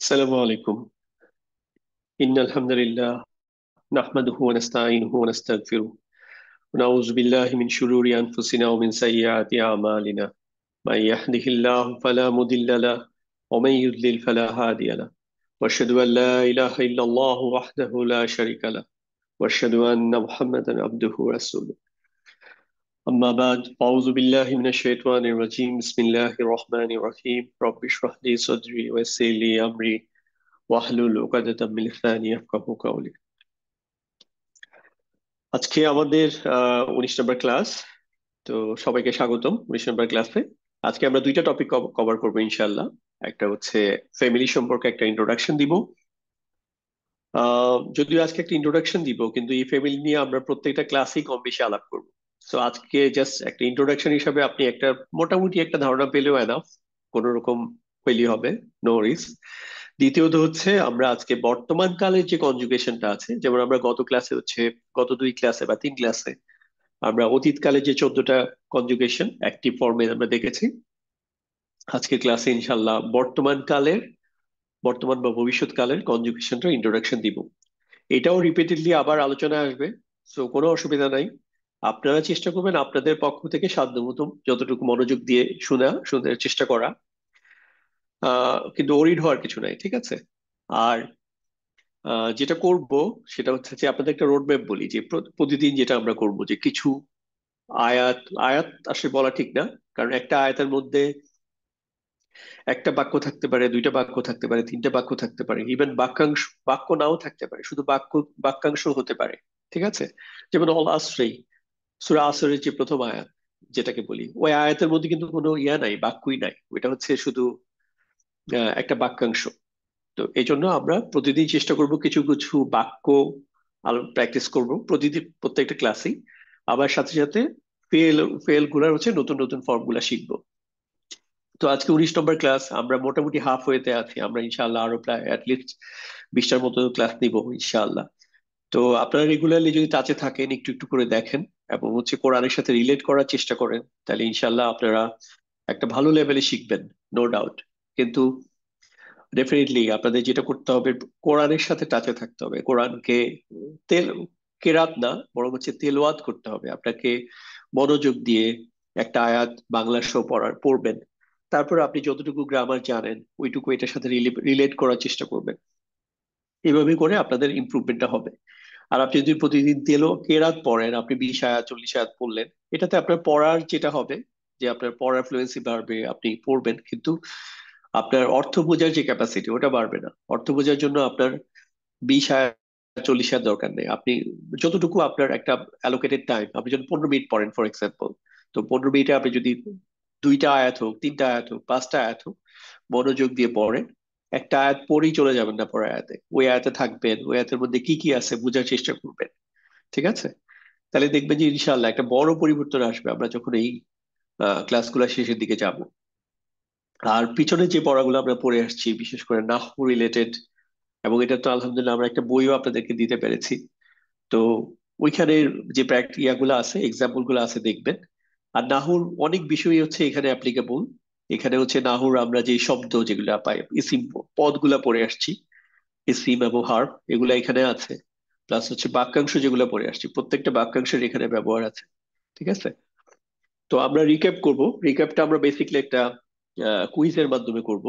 السلام عليكم. إن الحمد لله نحمده ونستعينه ونستغفره ونعوذ بالله من شرور أنفسنا ومن سيئات أعمالنا. من يهده الله فلا مضل له ومن يضلل فلا هادي له. وأشهد أن لا إله إلا الله وحده لا شريك له وأشهد أن محمدا عبده ورسوله. أما بعد فأعوذ بالله من الشيطان الرجيم. بسم الله الرحمن الرحيم. رب اشرح لي صدري ويسر لي أمري واحلل عقدة من لساني يفقهوا قولي. আজকে আমাদের 19 নম্বর ক্লাস। তো সবাইকে স্বাগতম 19 নম্বর ক্লাসে। আজকে আমরা দুইটা টপিক কভার করবো ইনশাল্লাহ। একটা হচ্ছে ফ্যামিলি সম্পর্কে একটা ইন্ট্রোডাকশন দিব। যদিও আজকে একটা ইন্ট্রোডাকশন দিব, কিন্তু এই ফ্যামিলি নিয়ে আমরা প্রত্যেকটা ক্লাসেই কম বেশি আলাপ করব। তো আজকে জাস্ট একটা ইন্ট্রোডাকশন হিসাবে আপনি একটা মোটামুটি একটা ধারণা পেলেও এনাফ, কোন রকম হইলেই হবে, নো রিস্ক। দ্বিতীয়ত হচ্ছে আমরা আজকে বর্তমান কালের যে কনজুগেশনটা আছে, যেমন আমরা গত ক্লাসে হচ্ছে গত দুই ক্লাসে বা তিন ক্লাসে আমরা অতীতকালে যে 14টা কনজুগেশন অ্যাক্টিভ ফর্মে আমরা দেখেছি। আজকের ক্লাসে ইনশাল্লাহ বর্তমান বা ভবিষ্যৎ কালের কনজুগেশনটা ইন্ট্রোডাকশন দিব। এটাও রিপিটেডলি আবার আলোচনায় আসবে, সো কোনো অসুবিধা নাই। আপনারা চেষ্টা করবেন আপনাদের পক্ষ থেকে সাধ্যমতো যতটুকু মনোযোগ দিয়ে শোনার চেষ্টা করা। কিন্তু ওরিড হওয়ার কিছু নাই, ঠিক আছে? আর যেটা করব সেটা হচ্ছে যে আপনাদের একটা রোড ম্যাপ বলি, যে প্রতিদিন যেটা আমরা করব যে কিছু আয়াত আয়াত আসলে বলা ঠিক না, কারণ একটা আয়াতের মধ্যে একটা বাক্য থাকতে পারে, দুইটা বাক্য থাকতে পারে, তিনটা বাক্য থাকতে পারে, ইভেন বাক্য নাও থাকতে পারে, শুধু বাক্যাংশ হতে পারে। ঠিক আছে? যেমন অল আসরেই, সূরা আসরের যে প্রথম আয়াত যেটাকে বলি, ওই আয়াতের মধ্যে কিন্তু কোনো ইয়া নাই, বাক্যই নাই, ওইটা হচ্ছে শুধু একটা বাক্যাংশ। তো এই জন্য আমরা প্রতিদিন চেষ্টা করব কিছু কিছু বাক্য প্র্যাকটিস করব প্রতিদিন প্রত্যেকটা ক্লাসেই। আবার সাথে সাথে ফেল ফেল গুলার হচ্ছে নতুন নতুন ফর্ম গুলা শিখবো। তো আজকে 19 নম্বর ক্লাস, আমরা মোটামুটি হাফ ওয়েতে আছি। আমরা ইনশাআল্লাহ আরো প্রায় অ্যাটলিস্ট 20টার মতো ক্লাস নিব ইনশাআল্লাহ। তো আপনারা রেগুলারলি যদি টাচে থাকেন, একটু একটু করে দেখেন এবং হচ্ছে কোরআনের সাথে রিলেট করার চেষ্টা করেন, তাহলে ইনশাআল্লাহ আপনারা একটা ভালো লেভেলে শিখবেন, নো ডাউট। কিন্তু ডেফিনেটলি আপনাদের যেটা করতে হবে, কোরআনের সাথে টাচে থাকতে হবে। কোরআনকে তেল কেরাত না, বরং হচ্ছে তেলাওয়াত করতে হবে আপনাকে, মনোযোগ দিয়ে একটা আয়াত বাংলা সহ পড়বেন। তারপর আপনি যতটুকু গ্রামার জানেন ওইটুকু এটার সাথে রিলেট করার চেষ্টা করবেন। এভাবে করে আপনাদের ইমপ্রুভমেন্টটা হবে। আর আপনি যদি প্রতিদিন কেরাত পড়েন, আপনি 20 আয়াত 40 আয়াত পড়লেন, এটাতে আপনার পড়ার যেটা হবে যে আপনার পড়ার ফ্লুয়েন্সি বাড়বে, আপনি পড়বেন, কিন্তু আপনার অর্থ বোঝার যে ক্যাপাসিটি ওটা বাড়বে না। অর্থ বোঝার জন্য আপনার 20 আয়াত 40 আয়াত দরকার নেই। আপনি যতটুকু আপনার একটা অ্যালোকেটেড টাইম, আপনি যদি 15 মিনিট পড়েন ফর এক্সাম্পল, তো 15 মিনিটে আপনি যদি দুইটা আয়াত হোক, তিনটা আয়াত হোক, পাঁচটা আয়াত হোক, মনোযোগ দিয়ে পড়েন। একটা আয়াত পড়েই চলে যাবেন না, পরের আয়াতে, ওই আয়াতে থাকবেন, ওই আয়াতের মধ্যে কি কি আছে বোঝার চেষ্টা করবেন। ঠিক আছে? তাহলে দেখবেন যে ইনশাআল্লাহ একটা বড় পরিবর্তন আসবে আমরা যখন এই ক্লাসগুলো শেষের দিকে যাব। আর পিছনে যে পড়াগুলো আমরা পড়ে আসছি, বিশেষ করে নাহু রিলেটেড, এবং এটা তো আলহামদুলিল্লাহ আমরা একটা বইও আপনাদেরকে দিতে পেরেছি। তো ওইখানের যে ইয়াগুলো আছে, এক্সাম্পল গুলো আছে, দেখবেন। আর নাহুর অনেক বিষয়ই হচ্ছে এখানে অ্যাপ্লিকেবল। এখানে হচ্ছে নাহুর আমরা যে শব্দ যেগুলো পাই, ইসিম পদগুলা পড়ে আসছি, ইসিম এবং হার্ব, এগুলা এখানে আছে। প্লাস হচ্ছে বাক্যাংশ যেগুলো পড়ে আসছি, প্রত্যেকটা বাক্যাংশের এখানে ব্যবহার আছে। ঠিক আছে? তো আমরা রিক্যাপ করব। রিক্যাপটা আমরা বেসিক্যালি একটা কুইজের মাধ্যমে করব।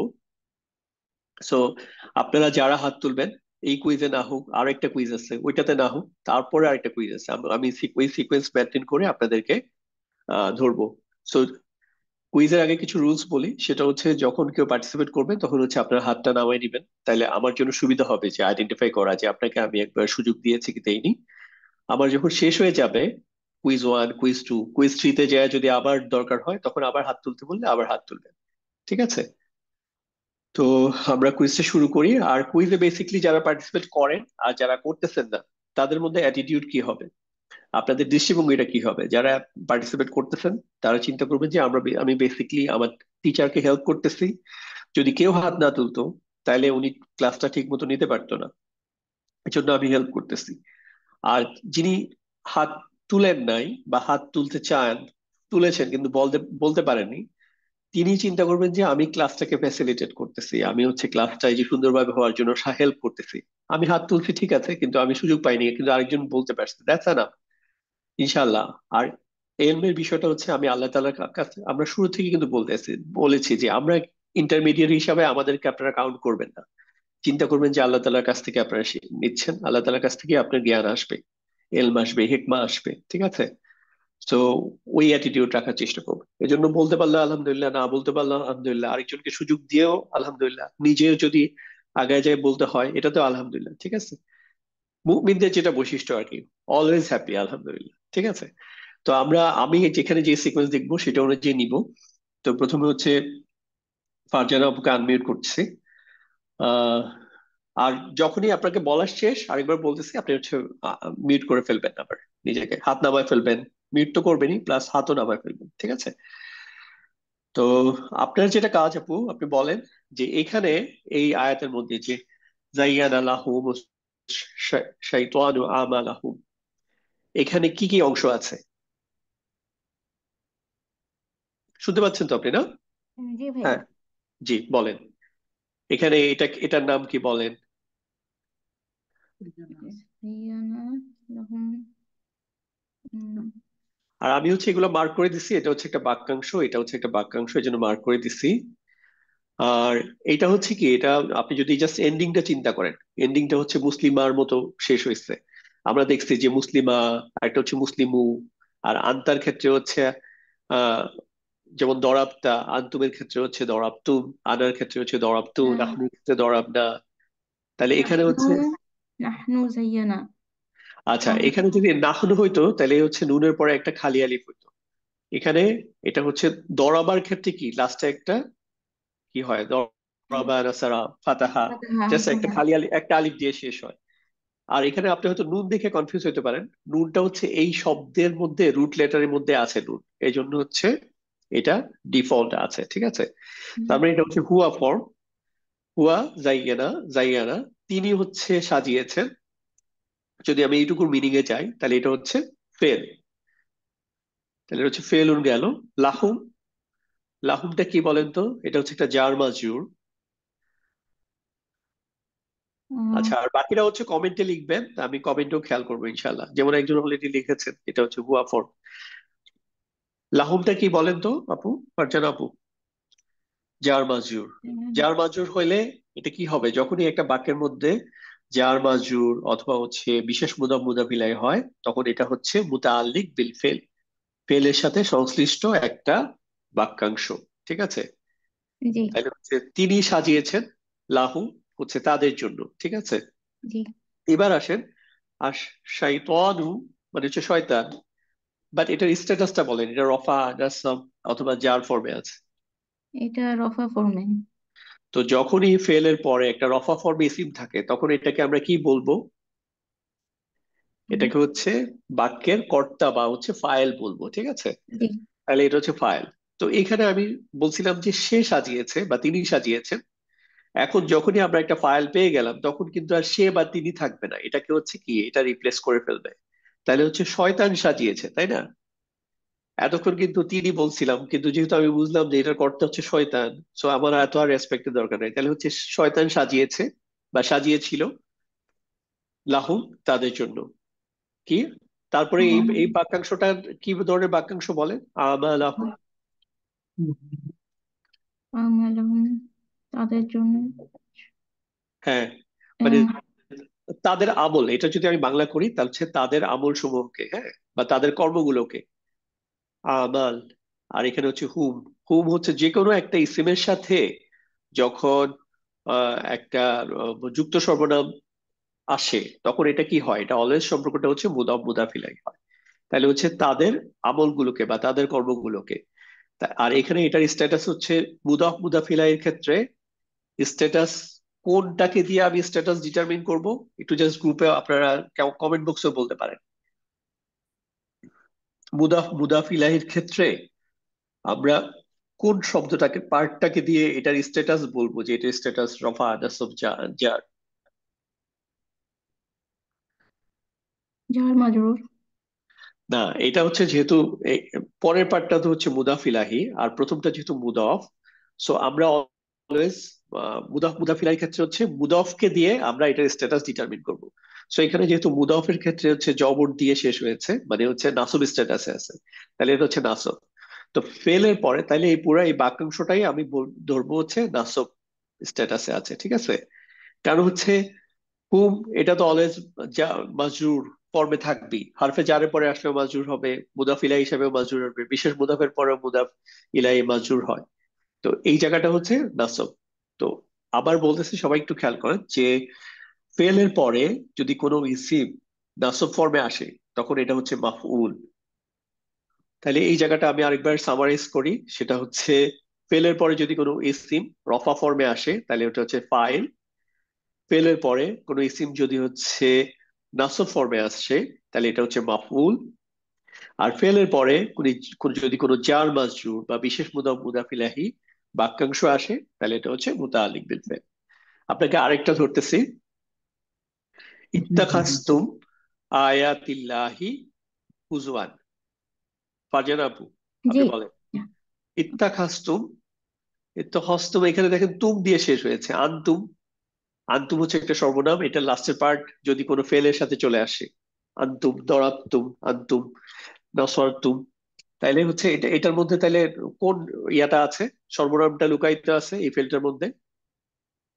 সো আপনারা যারা হাত তুলবেন, এই কুইজে না হোক, আর একটা কুইজ আছে ওইটাতে না হোক, তারপরে আরেকটা কুইজ আছে, আমি ওই সিকোয়েন্স মেনটেন করে আপনাদেরকে ধরবো। সো কুইজের আগে কিছু রুলস বলি, সেটা হচ্ছে যখন কেউ পার্টিসিপেট করবে তখন হচ্ছে আপনার হাতটা নামায় দিবেন, তাহলে আমার জন্য সুবিধা হবে যে আইডেন্টিফাই করা যে আপনাকে আমি একবার সুযোগ দিয়েছি কি দেইনি। আমার যখন শেষ হয়ে যাবে, কুইজ 1, কুইজ 2, কুইজ 3-তে যায় যদি আবার দরকার হয় তখন আবার হাত তুলতে বললে আবার হাত তুলবেন। ঠিক আছে? তো আমরা কুইজটা শুরু করি। আর কুইজে বেসিকলি যারা পার্টিসিপেট করেন আর যারা করতেছেন না, তাদের মধ্যে অ্যাটিটিউড কি হবে, আপনাদের দৃষ্টিভঙ্গিটা কি হবে? যারা পার্টিসিপেট করতেছেন তারা চিন্তা করবেন যে আমি বেসিকলি আমার টিচারকে হেল্প করতেছি। যদি কেউ হাত না তুলতো তাহলে উনি ক্লাসটা ঠিক মতো নিতে পারতো না, এই জন্য আমি হেল্প করতেছি। আর যিনি হাত তুলেন নাই বা হাত তুলতে চান, তুলেছেন কিন্তু বলতে বলতে পারেননি, তিনি চিন্তা করবেন যে আমি ক্লাসটাকে ফ্যাসিলিটেট করতেছি, আমি হচ্ছে ক্লাসটা এই যে সুন্দরভাবে হওয়ার জন্য হেল্প করতেছি। আমি হাত তুলছি ঠিক আছে, কিন্তু আমি সুযোগ পাইনি, কিন্তু আরেকজন বলতে পারছে, দ্যাটস না, ইনশাল্লাহ। আর এলমের বিষয়টা হচ্ছে আমি আল্লাহ তাআলার কাছে, আমরা শুরু থেকে কিন্তু বলেছি যে আমরা ইন্টারমিডিয়েট হিসাবে আমাদেরকে আপনারা কাউন্ট করবেন না। চিন্তা করবেন যে আল্লাহ তাআলার কাছ থেকে আপনারা নিচ্ছেন, আল্লাহ তাআলার কাছ থেকে আপনার জ্ঞান আসবে, এলম আসবে, হিকমা আসবে, ঠিক আছে? তো ওই অ্যাটিটিউড রাখার চেষ্টা করবো। এই জন্য বলতে পারলে আলহামদুলিল্লাহ, না বলতে পারলে আলহামদুলিল্লাহ, আরেকজনকে সুযোগ দিয়েও আলহামদুলিল্লাহ, নিজেও যদি আগায় যায় বলতে হয় এটা তো আলহামদুলিল্লাহ, ঠিক আছে? মুমিনদের যেটা বৈশিষ্ট্য আর কি, অলওয়েজ হ্যাপি, আলহামদুলিল্লাহ, ঠিক আছে? তো আমি যেখানে যে সিকোয়েন্স দেখবো সেটা অনুযায়ী নিব। তো প্রথমে হচ্ছে ফারজানা আপুকে আনমিউট করছি। আহ আর যখনই আপনাকে বলা শেষ আরেকবার বলতেছি, আপনি হচ্ছে মিউট করে ফেলবেন, আবার নিজেকে হাত নামায় ফেলবেন। মিউট তো করবেনই, প্লাস হাতও নামায় ফেলবেন, ঠিক আছে? তো আপনার যেটা কাজ আপু, আপনি বলেন যে এখানে এই আয়াতের মধ্যে যে জাইয়ানা লাহুম শাইতানু আমালাহুম, এখানে কি কি অংশ আছে? শুনতে পাচ্ছেন তো আপনি, না? জি ভাইয়া। হ্যাঁ, জি বলেন। এখানে এটার নাম কি বলেন? ইয়ানা লহুম, উম, আর আমি হচ্ছে এগুলো মার্ক করে দিছি, এটা হচ্ছে একটা বাক্যাংশ, এটা হচ্ছে একটা বাক্যাংশ, এই জন্য মার্ক করে দিছি। আর এটা হচ্ছে কি, এটা আপনি যদি জাস্ট এন্ডিংটা চিন্তা করেন, এন্ডিংটা হচ্ছে মুসলিমার মতো শেষ হয়েছে। আমরা দেখছি যে মুসলিমা, একটা হচ্ছে মুসলিমু, আর আন্তার ক্ষেত্রে হচ্ছে আহ যেমন দরাবতা, আন্তুমের ক্ষেত্রে হচ্ছে দরাবতুম, আনার ক্ষেত্রে হচ্ছে দরাবতু, আহ, নাহনুর ক্ষেত্রে দরাবনা। তাহলে এখানে নাহনু হচ্ছে, নাহনু জাইয়ানা। আচ্ছা আহ, এখানে যদি নাহনু হইতো তাহলে হচ্ছে নুনের পরে একটা খালি আলিফ হইতো। এখানে এটা হচ্ছে দরাবার ক্ষেত্রে কি লাস্টে একটা কি হয়, দরাবা নাসারা ফাতাহা, ফাতাহা, জাস্ট একটা হ্যাঁ। খালি আলিফ, একটা আলিফ দিয়ে শেষ হয়। আর এখানে আপনি হয়তো নুন দেখে কনফিউজ হতে পারেন, নুনটা হচ্ছে এই শব্দের মধ্যে রুট লেটারের মধ্যে আছে নুন, এই জন্য হচ্ছে এটা ডিফল্ট আছে, ঠিক আছে? তার মানে এটা হচ্ছে হুয়া ফর্ম, হুয়া জাইয়ানা, জাইয়ানা তিনি হচ্ছে সাজিয়েছেন। যদি আমি এইটুকুর মিনিং এ যাই তাহলে এটা হচ্ছে ফেল, তাহলে এটা হচ্ছে ফেলুন গেল। লাহুম, লাহুমটা কি বলেন তো? এটা হচ্ছে একটা জার মাজরুর। আহ, আচ্ছা, আর বাকিরা হচ্ছে কমেন্টে লিখবেন, আমি কমেন্টেও খেয়াল করবো ইনশাল্লাহ। যেমন একজন অলরেডি লিখেছেন, এটা হচ্ছে হুয়া ফর্ম। লাহুমটা কি বলেন তো আপু, ফারজানা আপু? জার মাজরুর। জার মাজরুর হইলে এটা কি হবে, যখনই একটা বাক্যের মধ্যে জার মাজরুর অথবা হচ্ছে বিশেষ মুদাফ মুদাফিলাই হয়, তখন এটা হচ্ছে মুতাআল্লিক বিল ফেল, ফেলের সাথে সংশ্লিষ্ট একটা বাক্যাংশ, ঠিক আছে? জি তাহলে হচ্ছে তিনি সাজিয়েছেন, লাহু হচ্ছে তাদের জন্য, ঠিক আছে? জি। এবার আসেন, আর শাইতানু মানে হচ্ছে শয়তান, বাট এটার স্ট্যাটাসটা বলেন, এটা রফা, নাসব অথবা জার ফর্মে আছে? এটা রফা ফর্মে। তো যখনই ফেলের পরে একটা রফা ফর্মে ইসিম থাকে তখন এটাকে আমরা কি বলবো? এটাকে হচ্ছে বাক্যের কর্তা বা হচ্ছে ফাইল বলবো, ঠিক আছে? জি। তাহলে এটা হচ্ছে ফাইল। তো এখানে আমি বলছিলাম যে সে সাজিয়েছে বা তিনি সাজিয়েছেন। এখন যখনই আমরা একটা ফাইল পেয়ে গেলাম তখন কিন্তু আর সে বা তিনি থাকবে না, এটাকে হচ্ছে কি, এটা রিপ্লেস করে ফেলবে। তাহলে হচ্ছে শয়তান সাজিয়েছে, তাই না? এতক্ষণ কিন্তু তিনি বলছিলাম, কিন্তু যেহেতু আমি বুঝলাম যে এটার কর্তা হচ্ছে শয়তান, সো আমার এত আর রেসপেক্টের দরকার নেই, তাহলে হচ্ছে শয়তান সাজিয়েছে বা সাজিয়েছিল লাহুম তাদের জন্য। কি, তারপরে এই এই বাক্যাংশটা কি ধরনের বাক্যাংশ বলে? আমালাহুম। আমালহুম, তাদের জন্য। হ্যাঁ, মানে আহ, তাদের আমল, এটা যদি আমি বাংলা করি তাহলে হচ্ছে তাদের আমল সমূহকে, হ্যাঁ, বা তাদের কর্মগুলোকে, আমাল। আর এখানে হচ্ছে হুম, হুম হচ্ছে যে কোনো একটা ইসিমের সাথে যখন একটা যুক্ত সর্বনাম আসে তখন এটা কি হয়, এটা অলওয়েজ সম্পর্কটা হচ্ছে মুদাফ মুদাফিলাই হয়। তাহলে হচ্ছে তাদের আমলগুলোকে বা তাদের কর্মগুলোকে। আর এখানে এটার স্ট্যাটাস হচ্ছে মুদাফ মুদাফিলাইয়ের ক্ষেত্রে স্ট্যাটাস কোনটাকে দিয়ে আমি স্ট্যাটাস ডিটারমিন করব, একটু জাস্ট গ্রুপে আপনারা কমেন্ট বক্সে বলতে পারেন। মুদাফ মুদাফিলাইয়ের ক্ষেত্রে আমরা কোন শব্দটাকে, পার্টটাকে দিয়ে এটার স্ট্যাটাস বলবো যে এটার স্ট্যাটাস রফা নাসব জার? জার মাজরুর। না, এটা হচ্ছে যেহেতু এ- পরের পার্টটা তো হচ্ছে মুদাফ ইলাহি, আর প্রথমটা যেহেতু মুদাফ, সো আমরা অলওয়েজ মুদাফ মুদাফ ইলাহির ক্ষেত্রে হচ্ছে মুদাফকে দিয়ে আমরা এটার স্ট্যাটাস ডিটারমিন করব। সো এখানে যেহেতু মুদাফের ক্ষেত্রে হচ্ছে জবর দিয়ে শেষ হয়েছে, মানে হচ্ছে নাসব স্ট্যাটাসে আছে, তাহলে এটা হচ্ছে নাসব। তো ফেলের পরে তাহলে এই পুরো এই বাক্যাংশটাই আমি ধরবো হচ্ছে নাসব স্ট্যাটাসে আছে, ঠিক আছে? কারণ হচ্ছে হুম, এটা তো অলওয়েজ যা মাজরুর ফর্মে থাকবেই, হারফে জারের পরে আসলেও মাজরুর হবে, মুদাফ ইলাহি হিসেবেও মাজরুর হবে, বিশেষ মুদাফের পরেও মুদাফ ইলাহি মাজরুর হয়। তো এই জায়গাটা হচ্ছে নাসব। তো আবার বলতেছি, সবাই একটু খেয়াল করেন যে ফেলের পরে যদি কোনো ইসিম নাসব ফর্মে আসে, তখন এটা হচ্ছে মাফউল। তাহলে এই জায়গাটা আমি আরেকবার সামারাইজ করি, সেটা হচ্ছে ফেলের পরে যদি কোনো ইসিম রফা ফর্মে আসে তাহলে ওটা হচ্ছে ফাইল। ফেলের পরে কোনো ইসিম যদি হচ্ছে নাসব ফর্মে আসছে তাহলে এটা হচ্ছে মাফউল। আর ফেলের পরে যদি কোনো জার মাজরুর বা বিশেষ মুদাফ মুদাফ ইলাহি বাক্যাংশ আসে তাহলে এটা হচ্ছে মুতাআল্লিক বিল ফেল। আপনাকে আরেকটা ধরতেছি, ইত্তাখাজতুম আয়াতিল্লাহি হুজওয়ান। ফারজানা আপু, জি। আপনি বলেন। ইত্তাখাজতুম, ইত্তাখাজতুম, এখানে দেখেন তুম দিয়ে শেষ হয়েছে, আনতুম। আনতুম হচ্ছে একটা সর্বনাম, এটা লাস্টের পার্ট যদি কোনো ফেলের সাথে চলে আসে, আনতুম দরাবতুম, আনতুম নসরতুম, তাইলে হচ্ছে এটা এটার মধ্যে তাইলে কোন ইয়াটা আছে, সর্বনামটা লুকায়িত আছে এই ফেলটার মধ্যে?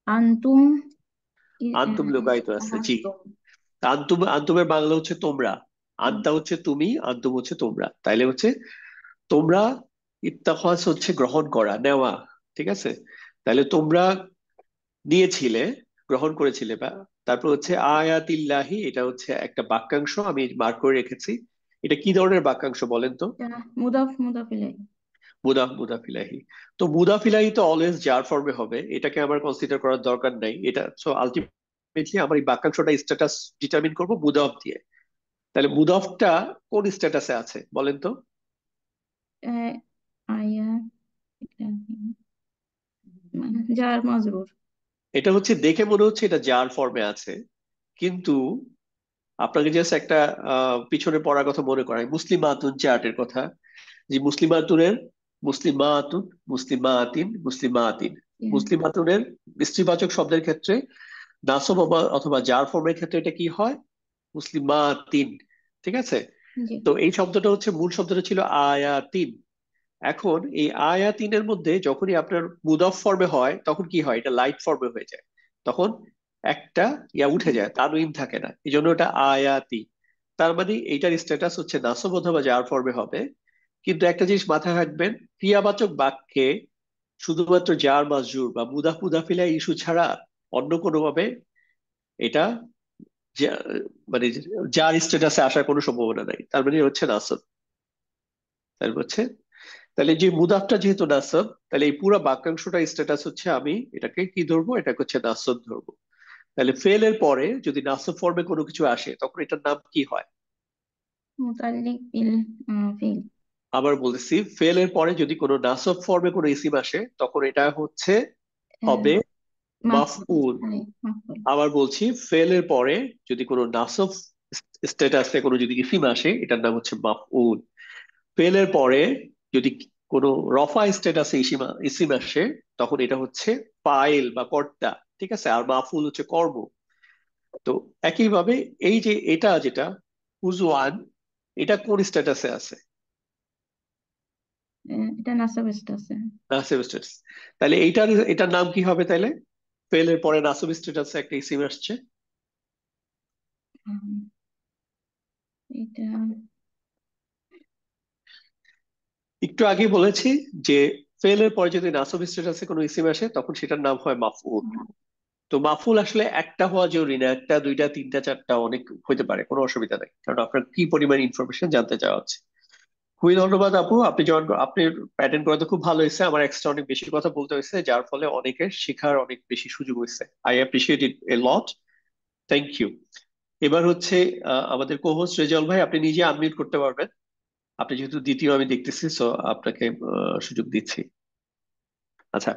আন্তুম আনতুম লুকায়িত আছে, জি। ইত্তাখাযতুম। আনতুম, আনতুমের বাংলা হচ্ছে তোমরা। আনতা হচ্ছে তুমি, আনতুম হচ্ছে তোমরা, তাইলে হচ্ছে তোমরা, ইত্তাখাজ হচ্ছে গ্রহণ করা, নেওয়া, ঠিক আছে? তাহলে তোমরা নিয়েছিলে, গ্রহণ করেছিলে, বা তারপর হচ্ছে আয়াতিল্লাহি, এটা হচ্ছে একটা বাক্যাংশ আমি মার্ক করে রেখেছি। এটা কি ধরনের বাক্যাংশ বলেন তো? এটা মুদাফ মুদাফ ইলাইহি। মুদাফিলাহি। তো মুদাফিলাহি তো অলওয়েজ যার ফর্মে হবে, এটাকে আমার কনসিডার করার দরকার নাই। এটা সো আলটিমেটলি আমার এই বাক্যাংশটা স্ট্যাটাস ডিটারমিন করব মুদাফ দিয়ে। তাহলে মুদাফটা কোন স্ট্যাটাসে আছে বলেন তো? আয়া ইলাহি, মানে জার মাজরুর। এটা হচ্ছে দেখে মনে হচ্ছে এটা যার ফর্মে আছে, কিন্তু আপনাকে জাস্ট একটা পিছনে পড়ার কথা মনে করাই, মুসলিমাতুন চার্টের কথা, যে মুসলিমাতুনের মুসলিমাতুন, মুসলিমাতিন, মুসলিমাতিন, মুসলিমাতুনের স্ত্রীবাচক শব্দের ক্ষেত্রে নাসব অথবা জার ফর্মের ক্ষেত্রে এটা কি হয়? মুসলিমাতিন, ঠিক আছে? জি তো এই শব্দটা হচ্ছে, মূল শব্দটা ছিল আয়াতিন। এখন এই আয়াতিনের মধ্যে যখনই আপনার মুদাফ ফর্মে হয় তখন কি হয়, এটা লাইট ফর্মে হয়ে যায়, তখন একটা ইয়া উঠে যায়, তানউইন থাকে না, এই জন্য এটা আয়াতি। তার মানে এইটার স্ট্যাটাস হচ্ছে নাসব অথবা জার ফর্মে হবে। কিন্তু একটা জিনিস মাথায় রাখবেন, ক্রিয়াবাচক বাক্যে শুধুমাত্র জার মাজরুর বা মুদাফ মুদাফিলা ইস্যু ছাড়া অন্য কোনো ভাবে এটা যা- মানে যার স্ট্যাটাসে আসার কোনো সম্ভাবনা নাই, তার মানে হচ্ছে নাসব। তাই হচ্ছে, তাহলে যে মুদাফটা যেহেতু নাসব, তাহলে এই পুরো বাক্যাংশটা স্ট্যাটাস হচ্ছে আমি এটাকে কি ধরবো, এটাকে হচ্ছে নাসব ধরবো। তাহলে ফেলের পরে যদি নাসব ফর্মে কোনো কিছু আসে তখন এটার নাম কি হয়? মুতাল্লিক বিল ফিল। আবার বলতেছি, ফেলের পরে যদি কোনো নাসব ফর্মে কোনো ইসিম আসে তখন এটা হচ্ছে হবে মাফুল। মাফউল। মাফুল। আবার বলছি, ফেলের পরে যদি কোনো নাসব স্ট্যাটাসে কোনো যদি ইসিম আসে এটার নাম হচ্ছে মাফউল। ফেলের পরে যদি কোনো রফা স্ট্যাটাসে ইসিম আসে তখন এটা হচ্ছে ফাইল বা কর্তা, ঠিক আছে? আর মাফুল হচ্ছে কর্ম। তো একইভাবে এই যে এটা যেটা হুজওয়ান, এটা কোন স্ট্যাটাসে আছে? এটা নাসাব আছে। নাসিব স্ট্যাটাস। তাহলে এটার নাম কি হবে তাহলে? ফেলের পরে নাসিব স্ট্যাটাসে একটা ইসিম আসছে। এটা একটু আগে বলেছি যে ফেলের পরে যদি নাসব স্ট্যাটাসে কোনো ইসিম আসে তখন সেটার নাম হয় মাফউল। তো মাফুল আসলে একটা হওয়া জরুরি না, একটা দুইটা তিনটা চারটা অনেক হইতে পারে, কোনো অসুবিধা নেই, কারণ আপনার কি পরিমাণ ইনফরমেশন জানতে চাওয়া হচ্ছে। খুবই ধন্যবাদ আপু, আপনি যখন আপনার প্যাটার্ন করা তো খুব ভালো হয়েছে, আমার এক্সট্রা অনেক বেশি কথা বলতে হয়েছে, যার ফলে অনেকের শেখার অনেক বেশি সুযোগ হয়েছে। I appreciate it a lot. Thank you. এবার হচ্ছে আমাদের কোহোস্ট রেজাউল ভাই, আপনি নিজে আনমিউট করতে পারবেন। আপনি যেহেতু দ্বিতীয় আমি দেখতেছি, সো আপনাকে সুযোগ দিচ্ছি। আচ্ছা,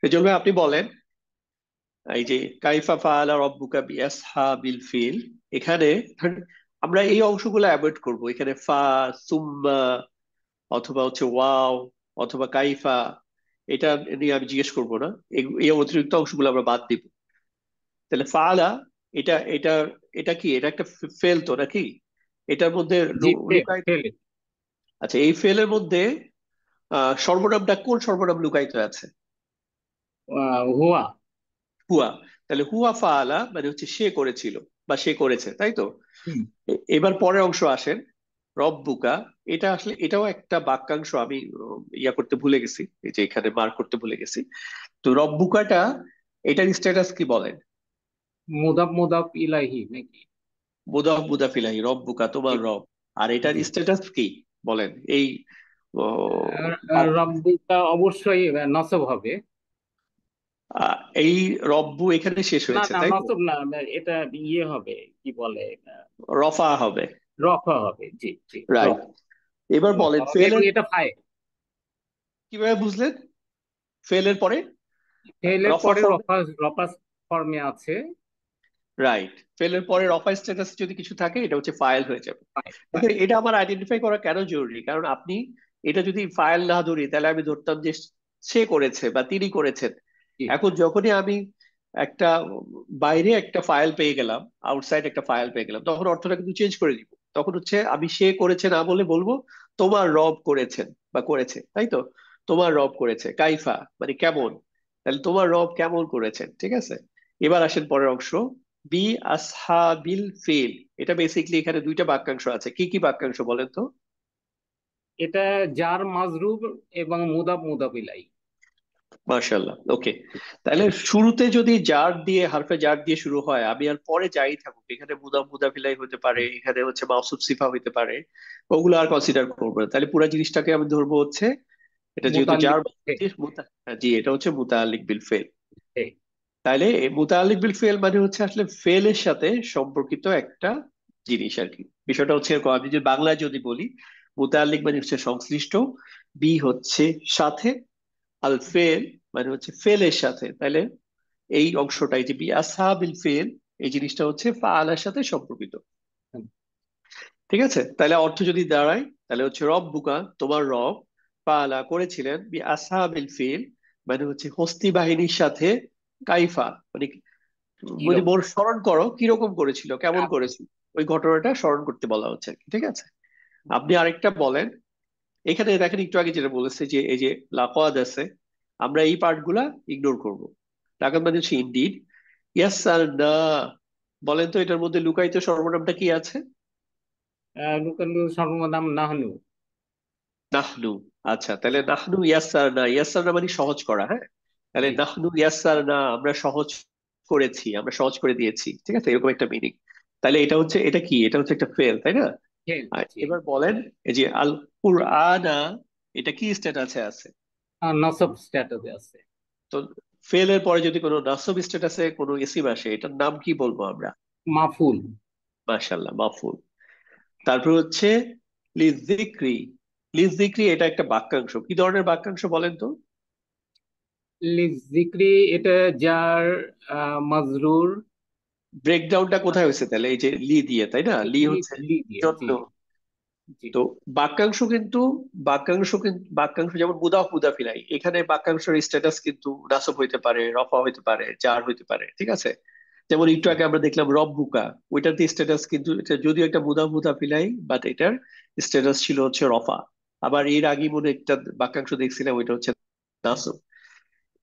রেজাউল ভাই আপনি বলেন, এই যে কাইফা ফাআলা রাব্বুকা বিআসহাবিল ফিল, এখানে আমরা এই অংশগুলো অ্যাভয়েড করব, এখানে ফা, সুম্মা, অথবা হচ্ছে ওয়াও, অথবা কাইফা, এটা নিয়ে আমি জিজ্ঞেস করবো না। এই অতিরিক্ত অংশগুলো আমরা বাদ দিব। তাহলে ফাআলা, এটা এটা এটা কি, এটা একটা ফেল তো নাকি? এটার মধ্যে জি, ফেল লুকায়। ফেল। আচ্ছা, এই ফেলের মধ্যে সর্বনামটা, কোন সর্বনাম লুকায়িত আছে? হুয়া। হুয়া। তাহলে হুয়া ফাআলা মানে হচ্ছে সে করেছিল বা সে করেছে, তাই তো? হুম। এবার পরের অংশ আসেন, রব্বুকা। এটা আসলে এটাও একটা বাক্যাংশ, আমি ইয়া করতে ভুলে গেছি, এই যে এখানে মার্ক করতে ভুলে গেছি। তো রব্বুকাটা, এটার স্ট্যাটাস কি বলেন? মুদাফ মুদাফ ইলাইহি নাকি? মুদাফ মুদাফ ইলাইহি, রব্বুকা তোমার জি। রব। আর এটার জি। স্ট্যাটাস কি বলেন? এই ও, রব্বুকা অবশ্যই নসব হবে। এই রব্বু এখানে শেষ না হয়েছে, না, তাই তো? নসব না, এটা ইয়ে হবে, কি বলে, রফা হবে। রফা হবে। জি জি, রাইট। রফা। এবার বলেন রফা হবে এবং ফেলের, এটা ফাইল। কিভাবে বুঝলেন ফেলের পরে ফেলের রফা পরে ফর্মে? রফা, রফা ফর্মে আছে। রাইট, ফেলের পরে রফা স্ট্যাটাস যদি কিছু থাকে, এটা হচ্ছে ফাইল হয়ে যাবে। ফাইল দেখেন, ফাইল। এটা আমার আইডেন্টিফাই করা কেন জরুরি, কারণ আপনি এটা যদি ফাইল না ধরি, তাহলে আমি ধরতাম যে সে করেছে বা তিনি করেছেন। জি এখন যখনই আমি একটা বাইরে একটা ফাইল পেয়ে গেলাম, আউটসাইড একটা ফাইল পেয়ে গেলাম, তখন অর্থটা কিন্তু চেঞ্জ করে দিব। তখন হচ্ছে আমি সে করেছে না বলে বলবো তোমার রব করেছেন বা করেছে, তাই তো? তোমার রব করেছে, কাইফা মানে কেমন। তাহলে তোমার রব কেমন করেছেন, ঠিক আছে? এবার আসেন পরের অংশ, বি আসহাবিল ফিল। এটা বেসিকলি এখানে দুইটা বাক্যাংশ আছে, কি কি বাক্যাংশ বলেন তো? এটা জার মাজরুর এবং মুদাফ মুদাফ ইলাইহি। মার্শাল্লাহ, ওকে। তাহলে শুরুতে যদি জার দিয়ে, হারফে জার দিয়ে শুরু হয়, আমি আর পরে যাই থাকুক, এখানে মুদাফ মুদাফিলাই হতে পারে, এখানে হচ্ছে মাউসুফ সিফা হতে পারে, ওগুলো আর কনসিডার করবো না। তাহলে পুরো জিনিসটাকে আমি ধরবো হচ্ছে, এটা যেহেতু জার, মুতাল্লিক হে। জি, এটা হচ্ছে মুতাআল্লিক বিল ফেল। হে। তাইলে মুতাআল্লিক বিল ফেল মানে হচ্ছে আসলে ফেলের সাথে সম্পর্কিত একটা জিনিস আর কি। বিষয়টা হচ্ছে এরকম, আমি যদি বাংলায় যদি বলি, মুতাআল্লিক মানে হচ্ছে সংশ্লিষ্ট, বি হচ্ছে সাথে, আল ফেল মানে হচ্ছে ফেলের সাথে। তাহলে এই অংশটাই যে বি আসহাবিল ফেল, এই জিনিসটা হচ্ছে ফাআলার সাথে সম্পর্কিত। ঠিক আছে, তাহলে অর্থ যদি দাঁড়ায়, তাহলে হচ্ছে রব্বুকা তোমার রব, ফাআলা করেছিলেন, বি আসহাবিল ফিল মানে হচ্ছে হস্তি বাহিনীর সাথে, কাইফা মানে যদি কিরকম? মোর স্মরণ করো কিরকম করেছিল, কেমন করেছিল, ওই ঘটনাটা স্মরণ করতে বলা হচ্ছে আর কি, ঠিক আছে? আপনি আরেকটা বলেন। এখানে দেখেন একটু আগে যেটা বলেছে যে এই যে লাকওয়াদ আছে, আমরা এই পার্ট গুলা ইগনোর করবো। লাকাদ মানে হচ্ছে ইনডিড। ইয়াস আর না, বলেন তো এটার মধ্যে লুকায়িত সর্বনামটা কি আছে? লুকানু সর্বনাম নাহনু। নাহনু। আচ্ছা, তাহলে নাহনু ইয়াসার না, ইয়াসার না মানে সহজ করা, হ্যাঁ। তাহলে জি। নাহনু ইয়াসার না, আমরা সহজ করেছি, আমরা সহজ করে দিয়েছি, ঠিক আছে, এরকম একটা মিনিং। তাহলে এটা হচ্ছে, এটা কি, এটা হচ্ছে একটা ফেল, তাই না? হেল। আর জি। এবার বলেন, এই যে আল কুরআনা, এটা কি স্ট্যাটাসে আছে? নসব স্ট্যাটাসে আছে। তো ফেলের পরে যদি কোনো নাসব স্ট্যাটাসে কোনো ইসিম আসে, এটার নাম কি বলবো আমরা? মাফুল। মাশাআল্লাহ, মাফুল। তারপর হচ্ছে লিজিক্রি। লিজিক্রি এটা একটা বাক্যাংশ, কি ধরনের বাক্যাংশ বলেন তো? জিক্রি, এটা যার মাজরুর। ব্রেকডাউনটা কোথায় হয়েছে তাহলে? এই যে লি দিয়ে, তাই না? লি লি, হচ্ছে লি দিয়ে। জি জন্য। জি। তো বাক্যাংশ যেমন মুদাফ মুদাফিলাই, এখানে বাক্যাংশের স্ট্যাটাস কিন্তু নাসব হইতে পারে, রফা হইতে পারে, জার হইতে পারে, ঠিক আছে? যেমন একটু আগে আমরা দেখলাম রব্বুকা, ওইটার স্ট্যাটাস কিন্তু, এটা যদিও একটা মুদাফ মুদাফিলাই, বাট এটার স্ট্যাটাস ছিল হচ্ছে রফা। আবার এর আগে মনে একটা বাক্যাংশ দেখছিলাম, ওইটা হচ্ছে নাসব।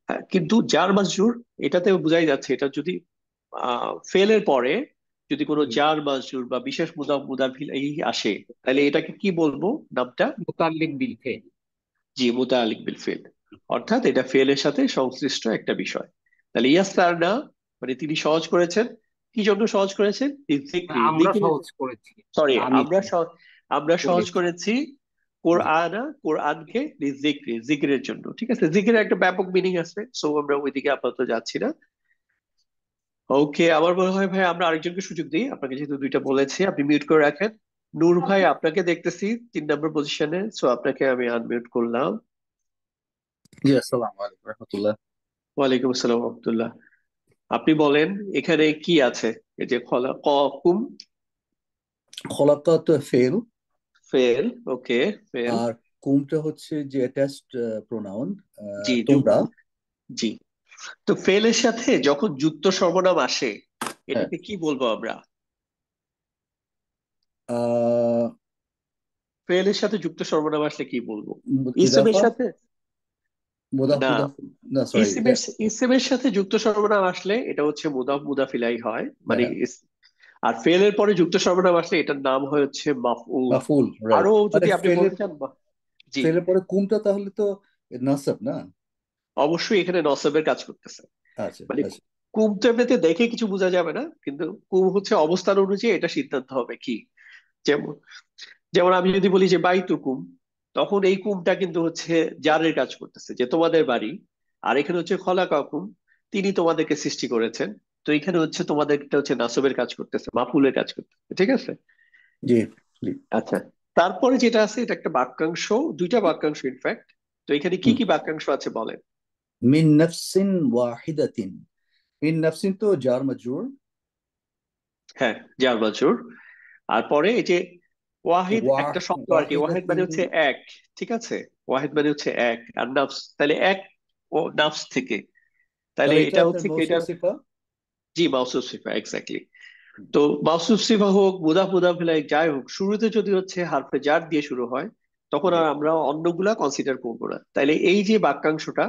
হ্যাঁ, কিন্তু জার মাজরুর, এটাতে বোঝাই যাচ্ছে, এটা যদি ফেলের পরে যদি কোনো জার মাজরুর বা বিশেষ মুদাফ মুদাফিল এই আসে, তাহলে এটাকে কি বলবো, নামটা? মুতাল্লিক বিল ফেল। জি, মুতাআল্লিক বিল ফেল, অর্থাৎ এটা ফেলের সাথে সংশ্লিষ্ট একটা বিষয়। তাহলে ইয়াসসারনা মানে তিনি সহজ করেছেন। কি জন্য সহজ করেছেন? যিকরি, আমরা যিকরি। সহজ করেছি। সরি, আমি আমরা সহজ করেছি। করেছি জি। কোরআনকে যিকরি, জিকিরের জন্য, ঠিক আছে? জিকিরের একটা ব্যাপক মিনিং আছে, সো আমরা ওইদিকে আপাতত যাচ্ছি না। ওকে, আমার মনে হয় ভাই আমরা আরেকজনকে সুযোগ দিই, আপনাকে যেহেতু দুইটা জি। বলেছি, আপনি মিউট করে রাখেন। নূর ভাই, আপনাকে দেখতেছি 3 নম্বর পজিশনে, সো আপনাকে আমি আনমিউট করলাম। জি, আসসালামু আলাইকুম রহমতুল্লাহ। ওয়ালাইকুম আসসালাম রহমতুল্লাহ। আপনি বলেন এখানে কি আছে? এই যে খলা ক কুম, খলাকা তো ফেল, ফেল, ওকে, ফেল। আর কুমটা হচ্ছে যে অ্যাটাচড প্রোনাউন, জি, তোমরা। জি। তো ফেলের সাথে যখন যুক্ত সর্বনাম আসে হ্যাঁ। এটাকে কি বলবো আমরা? আহ ফেলের সাথে যুক্ত সর্বনাম আসলে কি বলবো? ইসমের ইদাফা, সাথে? মুদাফ না, মুদাফ, না সরি এটা। ইসমের সাথে যুক্ত সর্বনাম আসলে এটা হচ্ছে মুদাফ মুদাফিলাই হয়, মানে হ্যাঁ, আর ফেলের পরে যুক্ত সর্বনাম আসলে এটার নাম হয় হচ্ছে মাফউল। মাফুল, রাইট। আরো মানে যদি আপনি ফেলের বলতে চান জি, ফেলের পরে কুমটা তাহলে তো নাসাব না? অবশ্যই এখানে নসবের কাজ করতেছে। আচ্ছা মানে আচ্ছা। কুম তো এমনিতে দেখে কিছু বোঝা যাবে না, কিন্তু কুম হচ্ছে অবস্থান অনুযায়ী এটা সিদ্ধান্ত হবে কি। যেমন যেমন আমি যদি বলি যে বাইতুকুম, তখন এই কুমটা কিন্তু হচ্ছে জারের কাজ করতেছে, যে তোমাদের বাড়ি। আর এখানে হচ্ছে খলাকাকুম, তিনি তোমাদেরকে সৃষ্টি করেছেন। তো এখানে হচ্ছে তোমাদেরটা হচ্ছে নাসবের কাজ করতেছে, মাফুলের কাজ করতেছে, ঠিক আছে? জি জি। আচ্ছা, তারপরে যেটা আছে এটা একটা বাক্যাংশ, দুইটা বাক্যাংশ ইনফ্যাক্ট। তো এখানে কি হুম। কি বাক্যাংশ আছে বলেন? মিন নাফসিন ওয়াহিদাতিন, মিন নাফসিন তো জার মাজরুর। হ্যাঁ, জার মাজরুর। আর পরে এই যে ওয়াহিদ, একটা শব্দ আর কি, ওয়াহিদ মানে ওয়াহিদাতিন, হচ্ছে এক, ঠিক আছে? ওয়াহিদ মানে হচ্ছে এক, আর নাফস তাহলে এক, ও নাফস থেকে, তাহলে তাহলে এটা এটা আপনার হচ্ছে কি এটা? মৌসুফ সিফা। জি, মাউসুফ সিফা, এক্স্যাক্টলি। তো মাউসুফ সিফা হোক, মুদাফ মুদাফিলাই যাই হোক, শুরুতে যদি হচ্ছে হারফে জার দিয়ে শুরু হয় তখন জি। আর আমরা অন্যগুলা কনসিডার করবো না। তাইলে এই যে বাক্যাংশটা,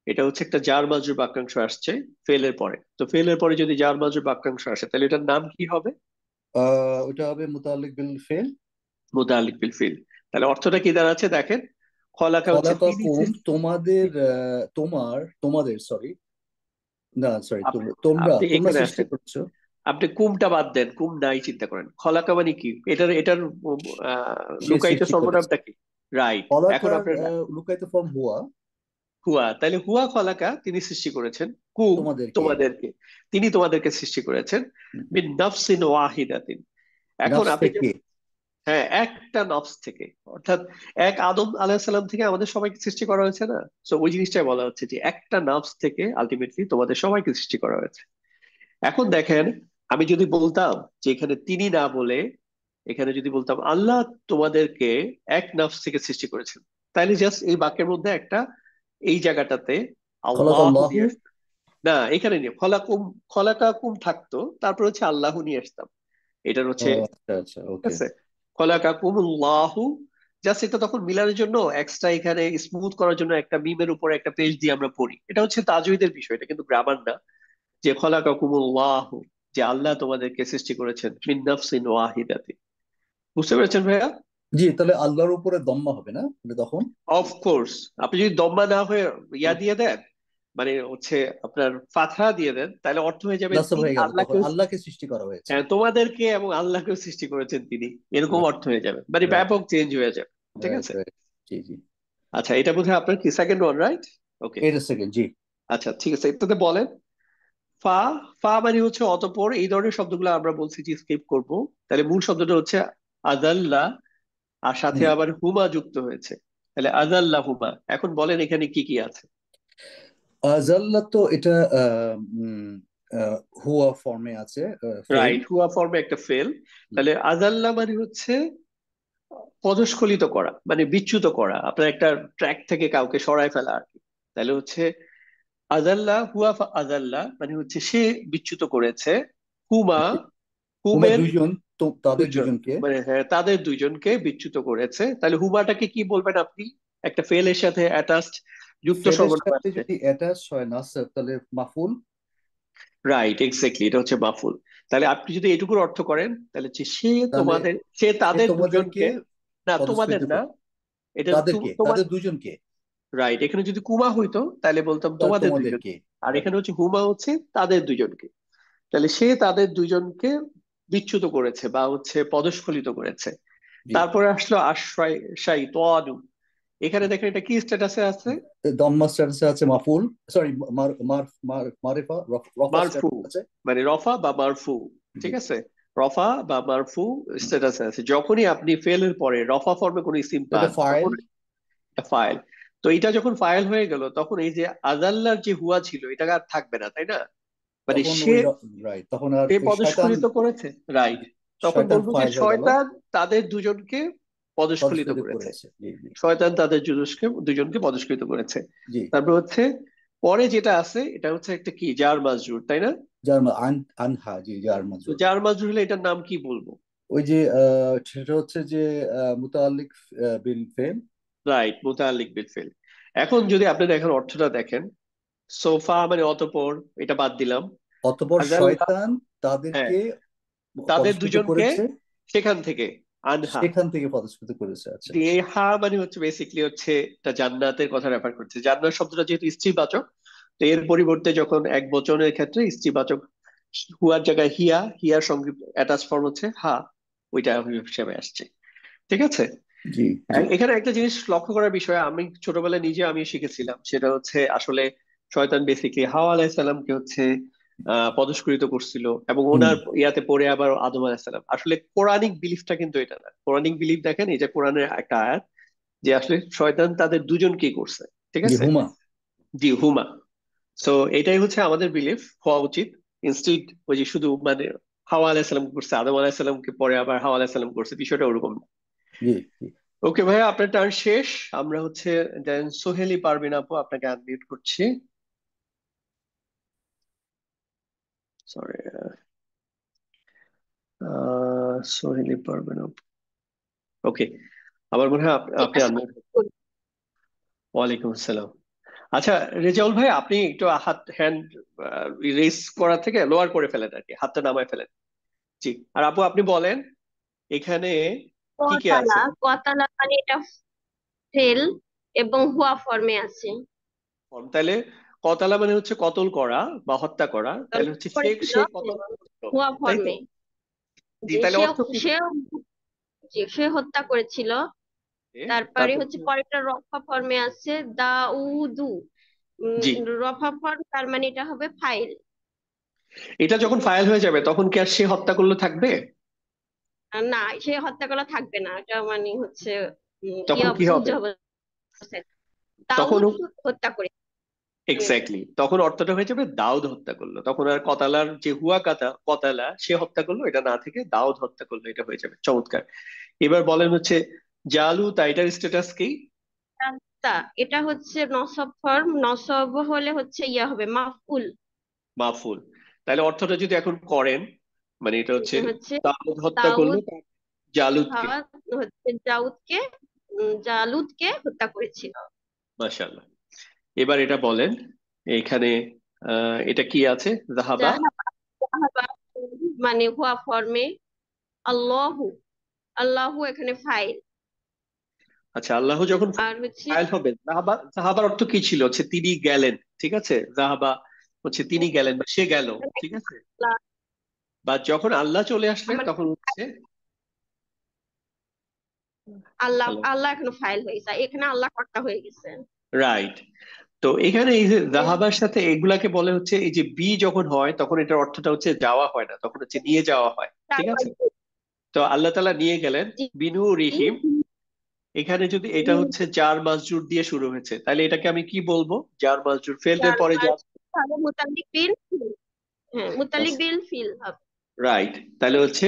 এটা হচ্ছে একটা জার মাজরুর বাক্যাংশ আসছে ফেলের পরে। তো ফেলের পরে যদি জার মাজরুর বাক্যাংশ আসে তাহলে এটার নাম কি হবে? ওটা হবে মুতাআল্লিক বিল ফেল। মুতাআল্লিক বিল ফিল। তাহলে অর্থটা কি দাঁড়াচ্ছে দেখেন, খলাকা হচ্ছে তিনি খলাকাকুম তোমাদের, তোমাদের সরি, না সরি, তোমরা আপনি তোমরা এখানে সৃষ্টি আসেন, করছো। আপনি কুমটা বাদ দেন, কুম নাই চিন্তা করেন, খলাকা মানে কি, এটার এটার সে লুকায়িত সৃষ্টি করেছে। সর্বনামটা কি? রাইট। এখন খলাকার আপনার লুকায়িত ফর্ম হুয়া। হুয়া, তাহলে হুয়া খলাকা তিনি সৃষ্টি করেছেন, কুম তোমাদেরকে। তোমাদেরকে, তিনি তোমাদেরকে সৃষ্টি করেছেন, মিন নাফসিন ওয়াহিদাতিন। এখন নফস আপনি থেকে। হ্যাঁ, একটা নফস থেকে, অর্থাৎ এক আদম আলাইহিস সালাম থেকে আমাদের সবাইকে সৃষ্টি করা হয়েছে না? তো ওই জিনিসটাই বলা হচ্ছে যে একটা নফস থেকে আলটিমেটলি তোমাদের সবাইকে সৃষ্টি করা হয়েছে। এখন দেখেন, আমি যদি বলতাম যে এখানে তিনি না বলে এখানে যদি বলতাম আল্লাহ তোমাদেরকে এক নফস থেকে সৃষ্টি করেছেন, তাহলে জাস্ট এই বাক্যের মধ্যে একটা, এই জায়গাটাতে খলাক আল্লাহ আল্লাহু। নিয়ে আসতাম। না, এখানে নিয়ে খলাকুম, খলাকাকুম থাকতো, তারপর হচ্ছে আল্লাহ নিয়ে আসতাম। এটার ও হচ্ছে, আচ্ছা আচ্ছা, ঠিক ওকে। আছে, খলাকাকুমুল্লাহু। জাস্ট এটা তখন মিলানোর জন্য এক্সট্রা এখানে স্মুথ করার জন্য একটা মিমের উপরে একটা পেজ দিয়ে আমরা পড়ি, এটা হচ্ছে তাজউইদের বিষয়, এটা কিন্তু গ্রামার না। যে খলাকাকুমুল্লাহু, যে আল্লাহ তোমাদেরকে সৃষ্টি করেছেন, মিন নাফসিন ওয়াহিদাতিন। বুঝতে পেরেছেন ভাইয়া? জি, তাহলে আল্লাহর উপরে দম্মা হবে না তাহলে তখন? অফকোর্স, আপনি যদি দম্মা না হয়ে ইয়া দিয়ে দেন, মানে হচ্ছে আপনার ফাতহা দিয়ে দেন, তাহলে অর্থ হয়ে যাবে নাসব তিনি হয়ে গেল, তখন আল্লাহকে, আল্লাহকে সৃষ্টি করা হয়েছে। হ্যাঁ, তোমাদেরকে এবং আল্লাহকেও সৃষ্টি করেছেন তিনি, এরকম রাইট অর্থ হয়ে যাবে, মানে রাইট ব্যাপক চেঞ্জ হয়ে যাবে। ঠিক রাইট আছে। রাইট। জি জি। আচ্ছা, এটা বোধহয় আপনার কি সেকেন্ড ওয়ান, রাইট? ওকে। এইট সেকেন্ড, জি। আচ্ছা, ঠিক আছে, এটাতে বলেন। ফা, ফা মানে হচ্ছে অতঃপর, এই ধরনের শব্দগুলো আমরা বলছি যে স্কিপ করব। তাহলে মূল শব্দটা হচ্ছে আদাল্লা, আর সাথে হুম। আবার হুমা যুক্ত হয়েছে, তাহলে আদাল্লা হুমা। এখন বলেন এখানে কি কি আছে? আজাল্লা তো এটা উম, হুয়া ফর্মে আছে, ফেল। রাইট, হুয়া ফর্মে একটা ফেল। তাহলে আদাল্লা মানে হচ্ছে পদস্খলিত করা, মানে বিচ্যুত করা, আপনার একটা ট্র্যাক থেকে কাউকে সরায় ফেলা আর কি। তাহলে হচ্ছে আদাল্লা হুয়া, আদাল্লা মানে হচ্ছে সে বিচ্যুত করেছে, হুমা, হুমা হুমের দুইজন, তো তাদের দুইজন, দুইজনকে। মানে হ্যাঁ তাদের দুইজনকে বিচ্যুত করেছে। তাহলে হুমাটাকে কি বলবেন আপনি? একটা ফেলের সাথে অ্যাটাচড যুক্ত ফেলের সর্বনাম সাথে আছে। যদি অ্যাটাচ হয় নাসব, তাহলে মাফুল। রাইট, এক্স্যাক্টলি, এটা হচ্ছে মাফুল। তাহলে আপনি যদি এটুকুর অর্থ করেন তাহলে হচ্ছে সে তাহলে তোমাদের, সে এ তাদের তোমাদেরকে দুজনকে, না তোমাদের পদস্খলিত না, করে। এটা তাদেরকে, তোমার, তাদের দুজনকে। রাইট। এখানে যদি কুমা হইতো তাহলে বলতাম তাহলে তোমাদের তোমাদেরকে। দুইজনকে, আর রাইট। এখানে হচ্ছে হুমা হচ্ছে তাদের দুইজনকে। তাহলে সে তাদের দুইজনকে বিচ্যুত করেছে বা হচ্ছে পদস্খলিত করেছে। জি। তারপরে আসলো আশ্রয় শাই তোয়াদু। এখানে দেখেন এটা কি স্ট্যাটাসে আছে? দম্মা স্ট্যাটাসে আছে মাফুল, সরি, মার মার মার মারিফা, রফা মারফু, স্ট্যাটাস আছে। মানে রফা বা মারফু, জি। ঠিক আছে। রফা বা মারফু স্ট্যাটাসে আছে। যখনই আপনি ফেলের পরে রফা ফর্মে কোনো ইসিম এটা পান ফাইল। তখন এটা ফাইল। তো এটা যখন ফাইল হয়ে গেল তখন এই যে আজাল্লার যে হুয়া ছিল এটা আর থাকবে না, তাই না? মানে তখন সে, ওই, রাইট, তখন আর সে ওই শয়তান। পদস্খলিত করেছে, রাইট। তখন শয়তান বলবো যে ফাইল হয়ে গেল, শয়তান তাদের দুজনকে পদস্খলিত পদস্খলিত করেছে। করেছে। জি জি শয়তান তাদের দুজনকে পদস্খলিত করেছে। জি। তারপর হচ্ছে পরে যেটা আছে এটা হচ্ছে একটা কি জার মাজরুর, তাই না? আনহা, জি জার তো মাজরুর। জার মাজরুর হলে এটার নাম কি বলবো? ওই যে সেটা হচ্ছে যে মুতাআল্লিক বিল ফেল। রাইট, মুতাআল্লিক বিল ফিল। এখন যদি আপনি দেখেন অর্থটা দেখেন, সোফা মানে অতঃপর, এটা বাদ দিলাম। অতঃপর আজাল্লাহ, শয়তান হ্যাঁ, তাদেরকে তাদের পদস্খলিত দুজনকে করেছে, সেখান থেকে, আনহা। সেখান থেকে পদস্খলিত করেছে। আচ্ছা যে এই হা মানে হচ্ছে বেসিকলি হচ্ছে এটা জান্নাতের কথা রেফার করছে। জান্নাত শব্দটা যেহেতু স্ত্রীবাচক, তো এর পরিবর্তে যখন এক বচনের ক্ষেত্রে স্ত্রীবাচক হুয়ার জায়গায় হিয়া, হিয়ার সঙ্গে অ্যাটাচ ফর্ম হচ্ছে হা, ওইটা হিসেবে আসছে। ঠিক আছে। জি জি। এখানে একটা জিনিস লক্ষ্য করার বিষয়, আমি ছোটবেলায় নিজে আমি শিখেছিলাম, সেটা হচ্ছে আসলে শয়তান বেসিকলি হাওয়া আলাইসাল্লামকে হচ্ছে পদস্খলিত করছিল, এবং হুম। ওনার ইয়াতে পড়ে আবার আদম আলাইসাল্লাম। আসলে কোরআনিক বিলিফটা কিন্তু এটা না। কোরআনিক বিলিফ দেখেন, এই যে কোরআনের একটা আয়াত, যে আসলে শয়তান তাদের দুজনকেই করছে। ঠিক জি আছে, হুমা। জি হুমা। সো এটাই হচ্ছে আমাদের বিলিফ হওয়া উচিত। ইনস্টিড ওই যে শুধু মানে হাওয়া আলাইসাল্লাম করছে, আদম আলাইসাল্লামকে পরে আবার হাওয়া আলাইসাল্লাম করছে, বিষয়টা ওরকম না। জি জি। ওকে ভাইয়া, আপনার টার্ন শেষ। আমরা হচ্ছে দেন সোহেলি পারবেন আপু, আপনাকে আনমিউট করছি। সরি, সোহেলি পারবেন আপু। ওকে, আমার মনে হয় জি, আপনি আনমিউট। আসসালামু ওয়ালাইকুম আসসালাম। আচ্ছা, রেজাউল ভাই, আপনি একটু হাত হ্যান্ড রেস করা থেকে লোয়ার করে ফেলেন আর কি, হাতটা নামায় ফেলেন। জি, আর আপু আপনি বলেন এখানে কি কি কতালা আছে। কতালা মানে এটা ফেল এবং হুয়া ফর্মে আছে। তাহলে কতালা মানে হচ্ছে কতল করা বা হত্যা করা, কতল তাহলে হচ্ছে সে করেছিল সে কতল করলো, হুয়া তাই তো? ফর্মে, জি, যে তাহলে সে অর্থ কি? সে সে হত্যা করেছিল। তারপরে তারপর হচ্ছে পরেরটা রফা ফর্মে আছে দাউদু। জি, রফা ফর্ম, তার মানে এটা হবে ফাইল। এটা যখন ফাইল হয়ে যাবে তখন কি আর সে হত্যা করলে থাকবে? না, সে হত্যা করা থাকবে না, এটা মানে হচ্ছে তখন কি হবে? বুঝ অবস্থায় তখন দাউদ হত্যা করে মানে এক্স্যাক্টলি, তখন অর্থটা হয়ে যাবে দাউদ হত্যা করলো। তখন আর কতালার যে হুয়া কতালা সে হত্যা করলো এটা না থেকে দাউদ হত্যা করলো, এটা হয়ে যাবে। চমৎকার। এবার বলেন হচ্ছে জালুত, এটার স্ট্যাটাস কি? তা এটা হচ্ছে নসব ফর্ম, নসব হলে হচ্ছে ইয়া হবে মাফউল। মাফুল। তাহলে অর্থটা যদি এখন করেন, মানে এটা হচ্ছে এটা হচ্ছে দাউদ হত্যা করলো দাউদ জালুতকে। হচ্ছে দাউদকে জালুদকে হত্যা করেছিল। মাশাআল্লাহ। এবার এটা বলেন এখানে এটা কি আছে, জাহাবা। জাহাবা জাহাবা মানে হুয়া ফর্মে আল্লাহু, আল্লাহু এখানে ফাইল। আচ্ছা, আল্লাহ যখন আর হচ্ছে ফাইল হবে, জাহাবা, জাহাবার অর্থ কি ছিল, হচ্ছে তিনি গেলেন। ঠিক আছে, জাহাবা হচ্ছে তিনি গেলেন বা সে গেল। ঠিক আছে, আল্লাহ, বা যখন আল্লাহ চলে আসলেন আমার তখন হচ্ছে আল্লাহ, হ্যালো, আল্লাহ এখানে ফাইল হয়ে যায়, এখানে আল্লাহ কর্তা হয়ে গেছে। রাইট। তো এখানে এই যে জাহাবার সাথে এগুলাকে বলে হচ্ছে, এই যে বি যখন হয় তখন এটার অর্থটা হচ্ছে যাওয়া হয় না, তখন হচ্ছে নিয়ে যাওয়া হয়। ঠিক তারপর আছে, তো আল্লাহ তাআলা নিয়ে গেলেন জি, বিনু রিহিম। এখানে যদি এটা হচ্ছে জার মাজরুর দিয়ে শুরু হয়েছে, তাহলে এটাকে আমি কি বলবো? জার মাজরুর ফেলের যার পরে মাঝ হবে মুতাল্লিক বিল ফিল। হ্যাঁ, মুতাল্লিক জার, বিল ফিল হবে। রাইট। তাহলে হচ্ছে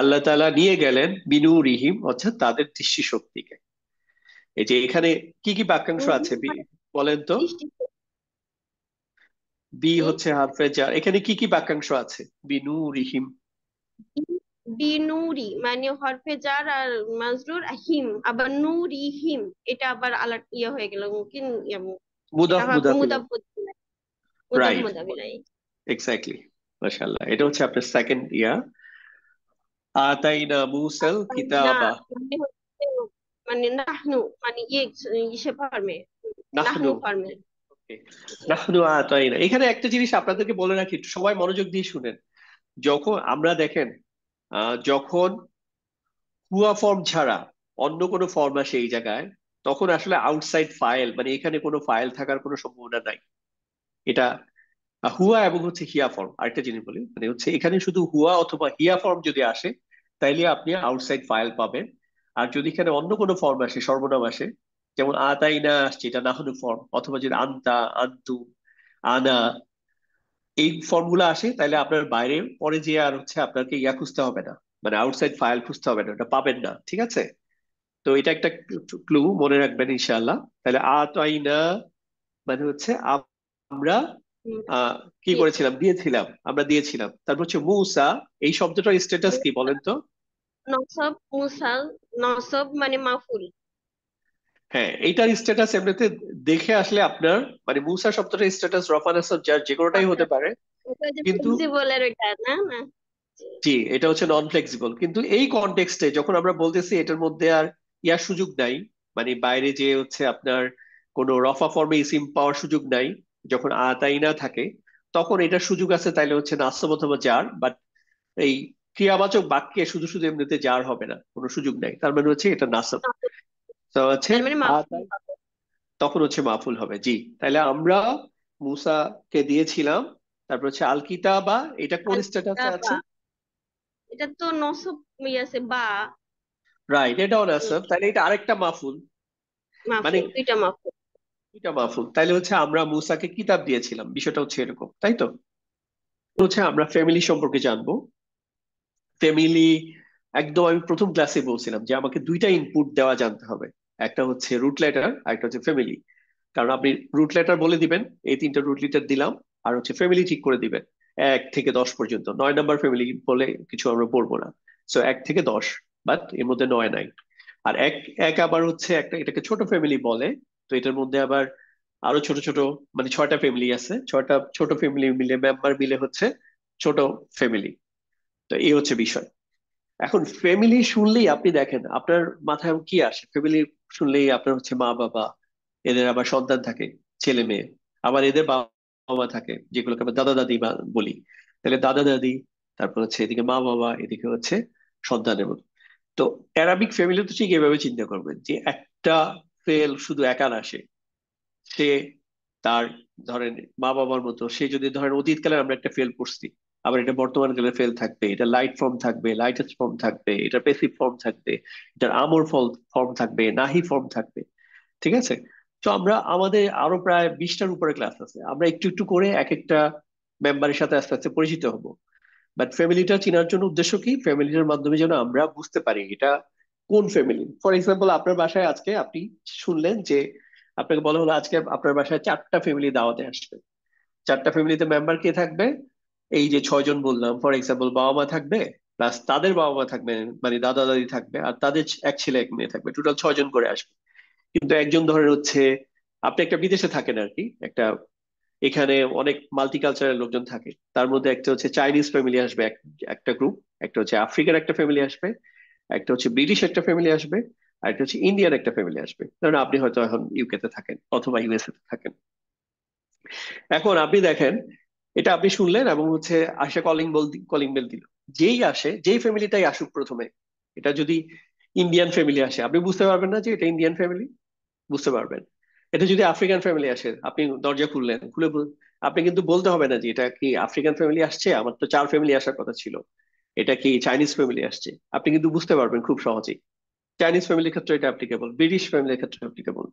আল্লাহ তাআলা নিয়ে গেলেন বিনু রিহিম, অর্থাৎ তাদের দৃষ্টি শক্তিকে। এই যে এখানে কি কি বাক্যাংশ আছে বলেন তো। দৃষ্টি বি শক্তি। হচ্ছে হারফে জার, এখানে কি কি বাক্যাংশ আছে? বিনু রিহিম, বিনুরি মানে হরফে জার আর মাজরুর, হিম আবার নুরি হিম, এটা আবার আলাদা ইয়ে হয়ে গেল কি এটা মুদাফ হবে মুদাফিল, মুদাফ মুদাফ মুদাফ রাইট, মুদাফিলাই। এক্স্যাক্টলি। মাশাআল্লাহ, এটা হচ্ছে আপনার সেকেন্ড ইয়া। আতাইনা মুসাল না কিতাবা। মানে হচ্ছে মানে নাহনু মানে ইসে ফর্মে, নাহনু, নাহনু ফর্মে। ওকে, নাহনু আতাইনা। এখানে একটা জিনিস আপনাদেরকে বলে রাখি, একটু সবাই মনোযোগ দিয়ে শুনেন। যখন আমরা দেখেন যখন হুয়া ফর্ম ছাড়া অন্য কোনো ফর্ম আসে এই জায়গায়, তখন আসলে আউটসাইড ফাইল, মানে এখানে কোনো ফাইল থাকার কোনো সম্ভাবনা নাই। এটা হুয়া এবং হচ্ছে হিয়া ফর্ম। আরেকটা জিনিস বলি, মানে হচ্ছে এখানে শুধু হুয়া অথবা হিয়া ফর্ম যদি আসে, তাইলে আপনি আউটসাইড ফাইল পাবেন। আর যদি এখানে অন্য কোনো ফর্ম আসে, সর্বনাম আসে, যেমন আতাইনা আসছে, এটা নাহনু ফর্ম, অথবা যদি আন্তা, আন্তু, আনা, এই ফর্ম গুলো আসে, তাহলে আপনার বাইরে পরে যে আর হচ্ছে আপনাকে ইয়া খুঁজতে হবে না, মানে আউটসাইড ফাইল খুঁজতে হবে না, ওটা পাবেন না, ঠিক আছে? তো এটা একটা ক্লু, মনে রাখবেন ইনশাআল্লাহ। তাহলে আতাইনা মানে হচ্ছে আমরা হুম, আহ কি জি। করেছিলাম, দিয়েছিলাম, আমরা দিয়েছিলাম। তারপর হচ্ছে মুসা, এই শব্দটার স্ট্যাটাস কি বলেন তো? নসব মুসাল, নসব মানে মাফুল। হ্যাঁ, এইটার স্ট্যাটাস এমনিতে দেখে আসলে আপনার মানে মুসা শব্দটার স্ট্যাটাস রফা নাসব যার যে কোনোটাই আচ্ছা, হতে পারে, ওটা যে কিন্তু ফ্লেক্সিবলের ওইটা না না জি। জি এটা হচ্ছে নন ফ্লেক্সিবল। কিন্তু এই কনটেক্সটে যখন আমরা বলতেছি এটার মধ্যে আর ইয়ার সুযোগ নাই, মানে বাইরে যে হচ্ছে আপনার কোনো রফা ফর্মে ইসিম পাওয়ার সুযোগ নাই, যখন আতাইনা থাকে তখন এটার সুযোগ আছে, তাইলে হচ্ছে নাসব অথবা জার। বাট এই ক্রিয়াবাচক বাক্যে শুধু শুধু এমনিতে জার হবে না, কোনো সুযোগ নাই, তার মানে হচ্ছে এটা নাসব। তো হচ্ছে তার মানে মাফুল আতাই হবে। তখন হচ্ছে মাফুল হবে, জি। তাহলে আমরা মুসাকে দিয়েছিলাম, তারপর হচ্ছে আল কিতাবা, এটা কোন আল স্ট্যাটাসে কিতাবা, আছে? এটা তো নসব আছে বা রাইট, এটাও নাসব, তাহলে এটা আরেকটা মাফুল। মানে মাফুল, দুইটা মাফুল। এটা মাফুল, তাইলে হচ্ছে আমরা মুসাকে কিতাব দিয়েছিলাম, বিষয়টা হচ্ছে এরকম, তাই তো? হচ্ছে আমরা ফ্যামিলি সম্পর্কে জানবো। ফ্যামিলি একদম আমি প্রথম ক্লাসে বলছিলাম যে আমাকে দুইটা ইনপুট দেওয়া জানতে হবে, একটা হচ্ছে রুট লেটার আর একটা হচ্ছে ফ্যামিলি। কারণ আপনি রুট লেটার বলে দিবেন, এই তিনটা রুট লেটার দিলাম, আর হচ্ছে ফ্যামিলি ঠিক করে দিবেন 1 থেকে 10 পর্যন্ত। 9 নাম্বার ফ্যামিলি বলে কিছু আমরা পড়বো না। সো 1 থেকে 10, বাট এর মধ্যে 9 নাই। আর এক এক আবার হচ্ছে একটা, এটাকে ছোট ফ্যামিলি বলে। তো এটার মধ্যে আবার আরো ছোট ছোট মানে 6টা ফ্যামিলি আছে, 6টা ছোট ফ্যামিলি মিলে মেম্বার মিলে হচ্ছে ছোট ফ্যামিলি। তো এই হচ্ছে বিষয়। এখন ফ্যামিলি শুনলেই আপনি দেখেন আপনার মাথায় কি আসে? ফ্যামিলি শুনলেই আপনার হচ্ছে মা বাবা, এদের আবার সন্তান থাকে, ছেলে মেয়ে, আবার এদের বাবা মা থাকে যেগুলোকে আমরা দাদা দাদি বলি। তাহলে দাদা দাদি, তারপর হচ্ছে এদিকে মা বাবা, এদিকে হচ্ছে সন্তানের মতো। তো অ্যারাবিক ফ্যামিলি তো ঠিক এভাবে চিন্তা করবেন যে একটা ফেল শুধু একা না, সে তার ধরেন মা বাবার মতো, সে যদি ধরেন অতীতকালে আমরা একটা ফেল করছি, আবার এটা বর্তমান কালে ফেল থাকবে, এটা লাইট ফর্ম থাকবে, লাইটেস্ট ফর্ম থাকবে, এটা পেসিভ ফর্ম থাকবে, এটার আমর ফর্ম থাকবে, নাহি ফর্ম থাকবে, ঠিক আছে? তো আমরা আমাদের আরো প্রায় 20টার উপরে ক্লাস আছে, আমরা একটু একটু করে এক একটা মেম্বারের সাথে আস্তে আস্তে পরিচিত হব। বাট ফ্যামিলিটা চেনার জন্য উদ্দেশ্য কি? ফ্যামিলিটার মাধ্যমে যেন আমরা বুঝতে পারি এটা কোন ফ্যামিলি। ফর এক্সাম্পল, আপনার বাসায় আজকে আপনি শুনলেন যে আপনাকে বলা হলো আজকে আপনার বাসায় 4টা ফ্যামিলি দাওয়াতে আসবে। 4টা ফ্যামিলিতে মেম্বার কে থাকবে? এই যে 6 জন বললাম, ফর এক্সাম্পল বাবা মা থাকবে, প্লাস তাদের বাবা মা থাকবে, মানে দাদা দাদি থাকবে, আর তাদের এক ছেলে এক মেয়ে থাকবে, টোটাল 6 জন করে আসবে। কিন্তু একজন ধরেন হচ্ছে, আপনি একটা বিদেশে থাকেন আর কি, একটা এখানে অনেক মাল্টিকালচারাল লোকজন থাকে, তার মধ্যে একটা হচ্ছে চাইনিজ ফ্যামিলি আসবে একটা গ্রুপ, একটা হচ্ছে আফ্রিকার একটা ফ্যামিলি আসবে, একটা হচ্ছে ব্রিটিশ একটা ফ্যামিলি আসবে, আর একটা হচ্ছে ইন্ডিয়ান একটা ফ্যামিলি আসবে। কারণ আপনি হয়তো এখন ইউকে তে থাকেন অথবা ইউএসএ তে থাকেন। এখন আপনি দেখেন, এটা আপনি শুনলেন এবং হচ্ছে আশা কলিং বেল দিল। যেই আসে, যেই ফ্যামিলিটাই আসুক প্রথমে, এটা যদি ইন্ডিয়ান ফ্যামিলি আসে আপনি বুঝতে পারবেন না যে এটা ইন্ডিয়ান ফ্যামিলি? বুঝতে পারবেন। এটা যদি আফ্রিকান ফ্যামিলি আসে, আপনি দরজা খুললেন, আপনি কিন্তু বলতে হবে না যে এটা কি আফ্রিকান ফ্যামিলি আসছে, আমার তো 4 ফ্যামিলি আসার কথা ছিল, এটা কি চাইনিজ ফ্যামিলি আসছে, আপনি কিন্তু বুঝতে পারবেন খুব সহজেই। চাইনিজ ফ্যামিলির ক্ষেত্রে এটা অ্যাপ্লিকেবল, ব্রিটিশ ফ্যামিলির ক্ষেত্রে অ্যাপ্লিকেবল।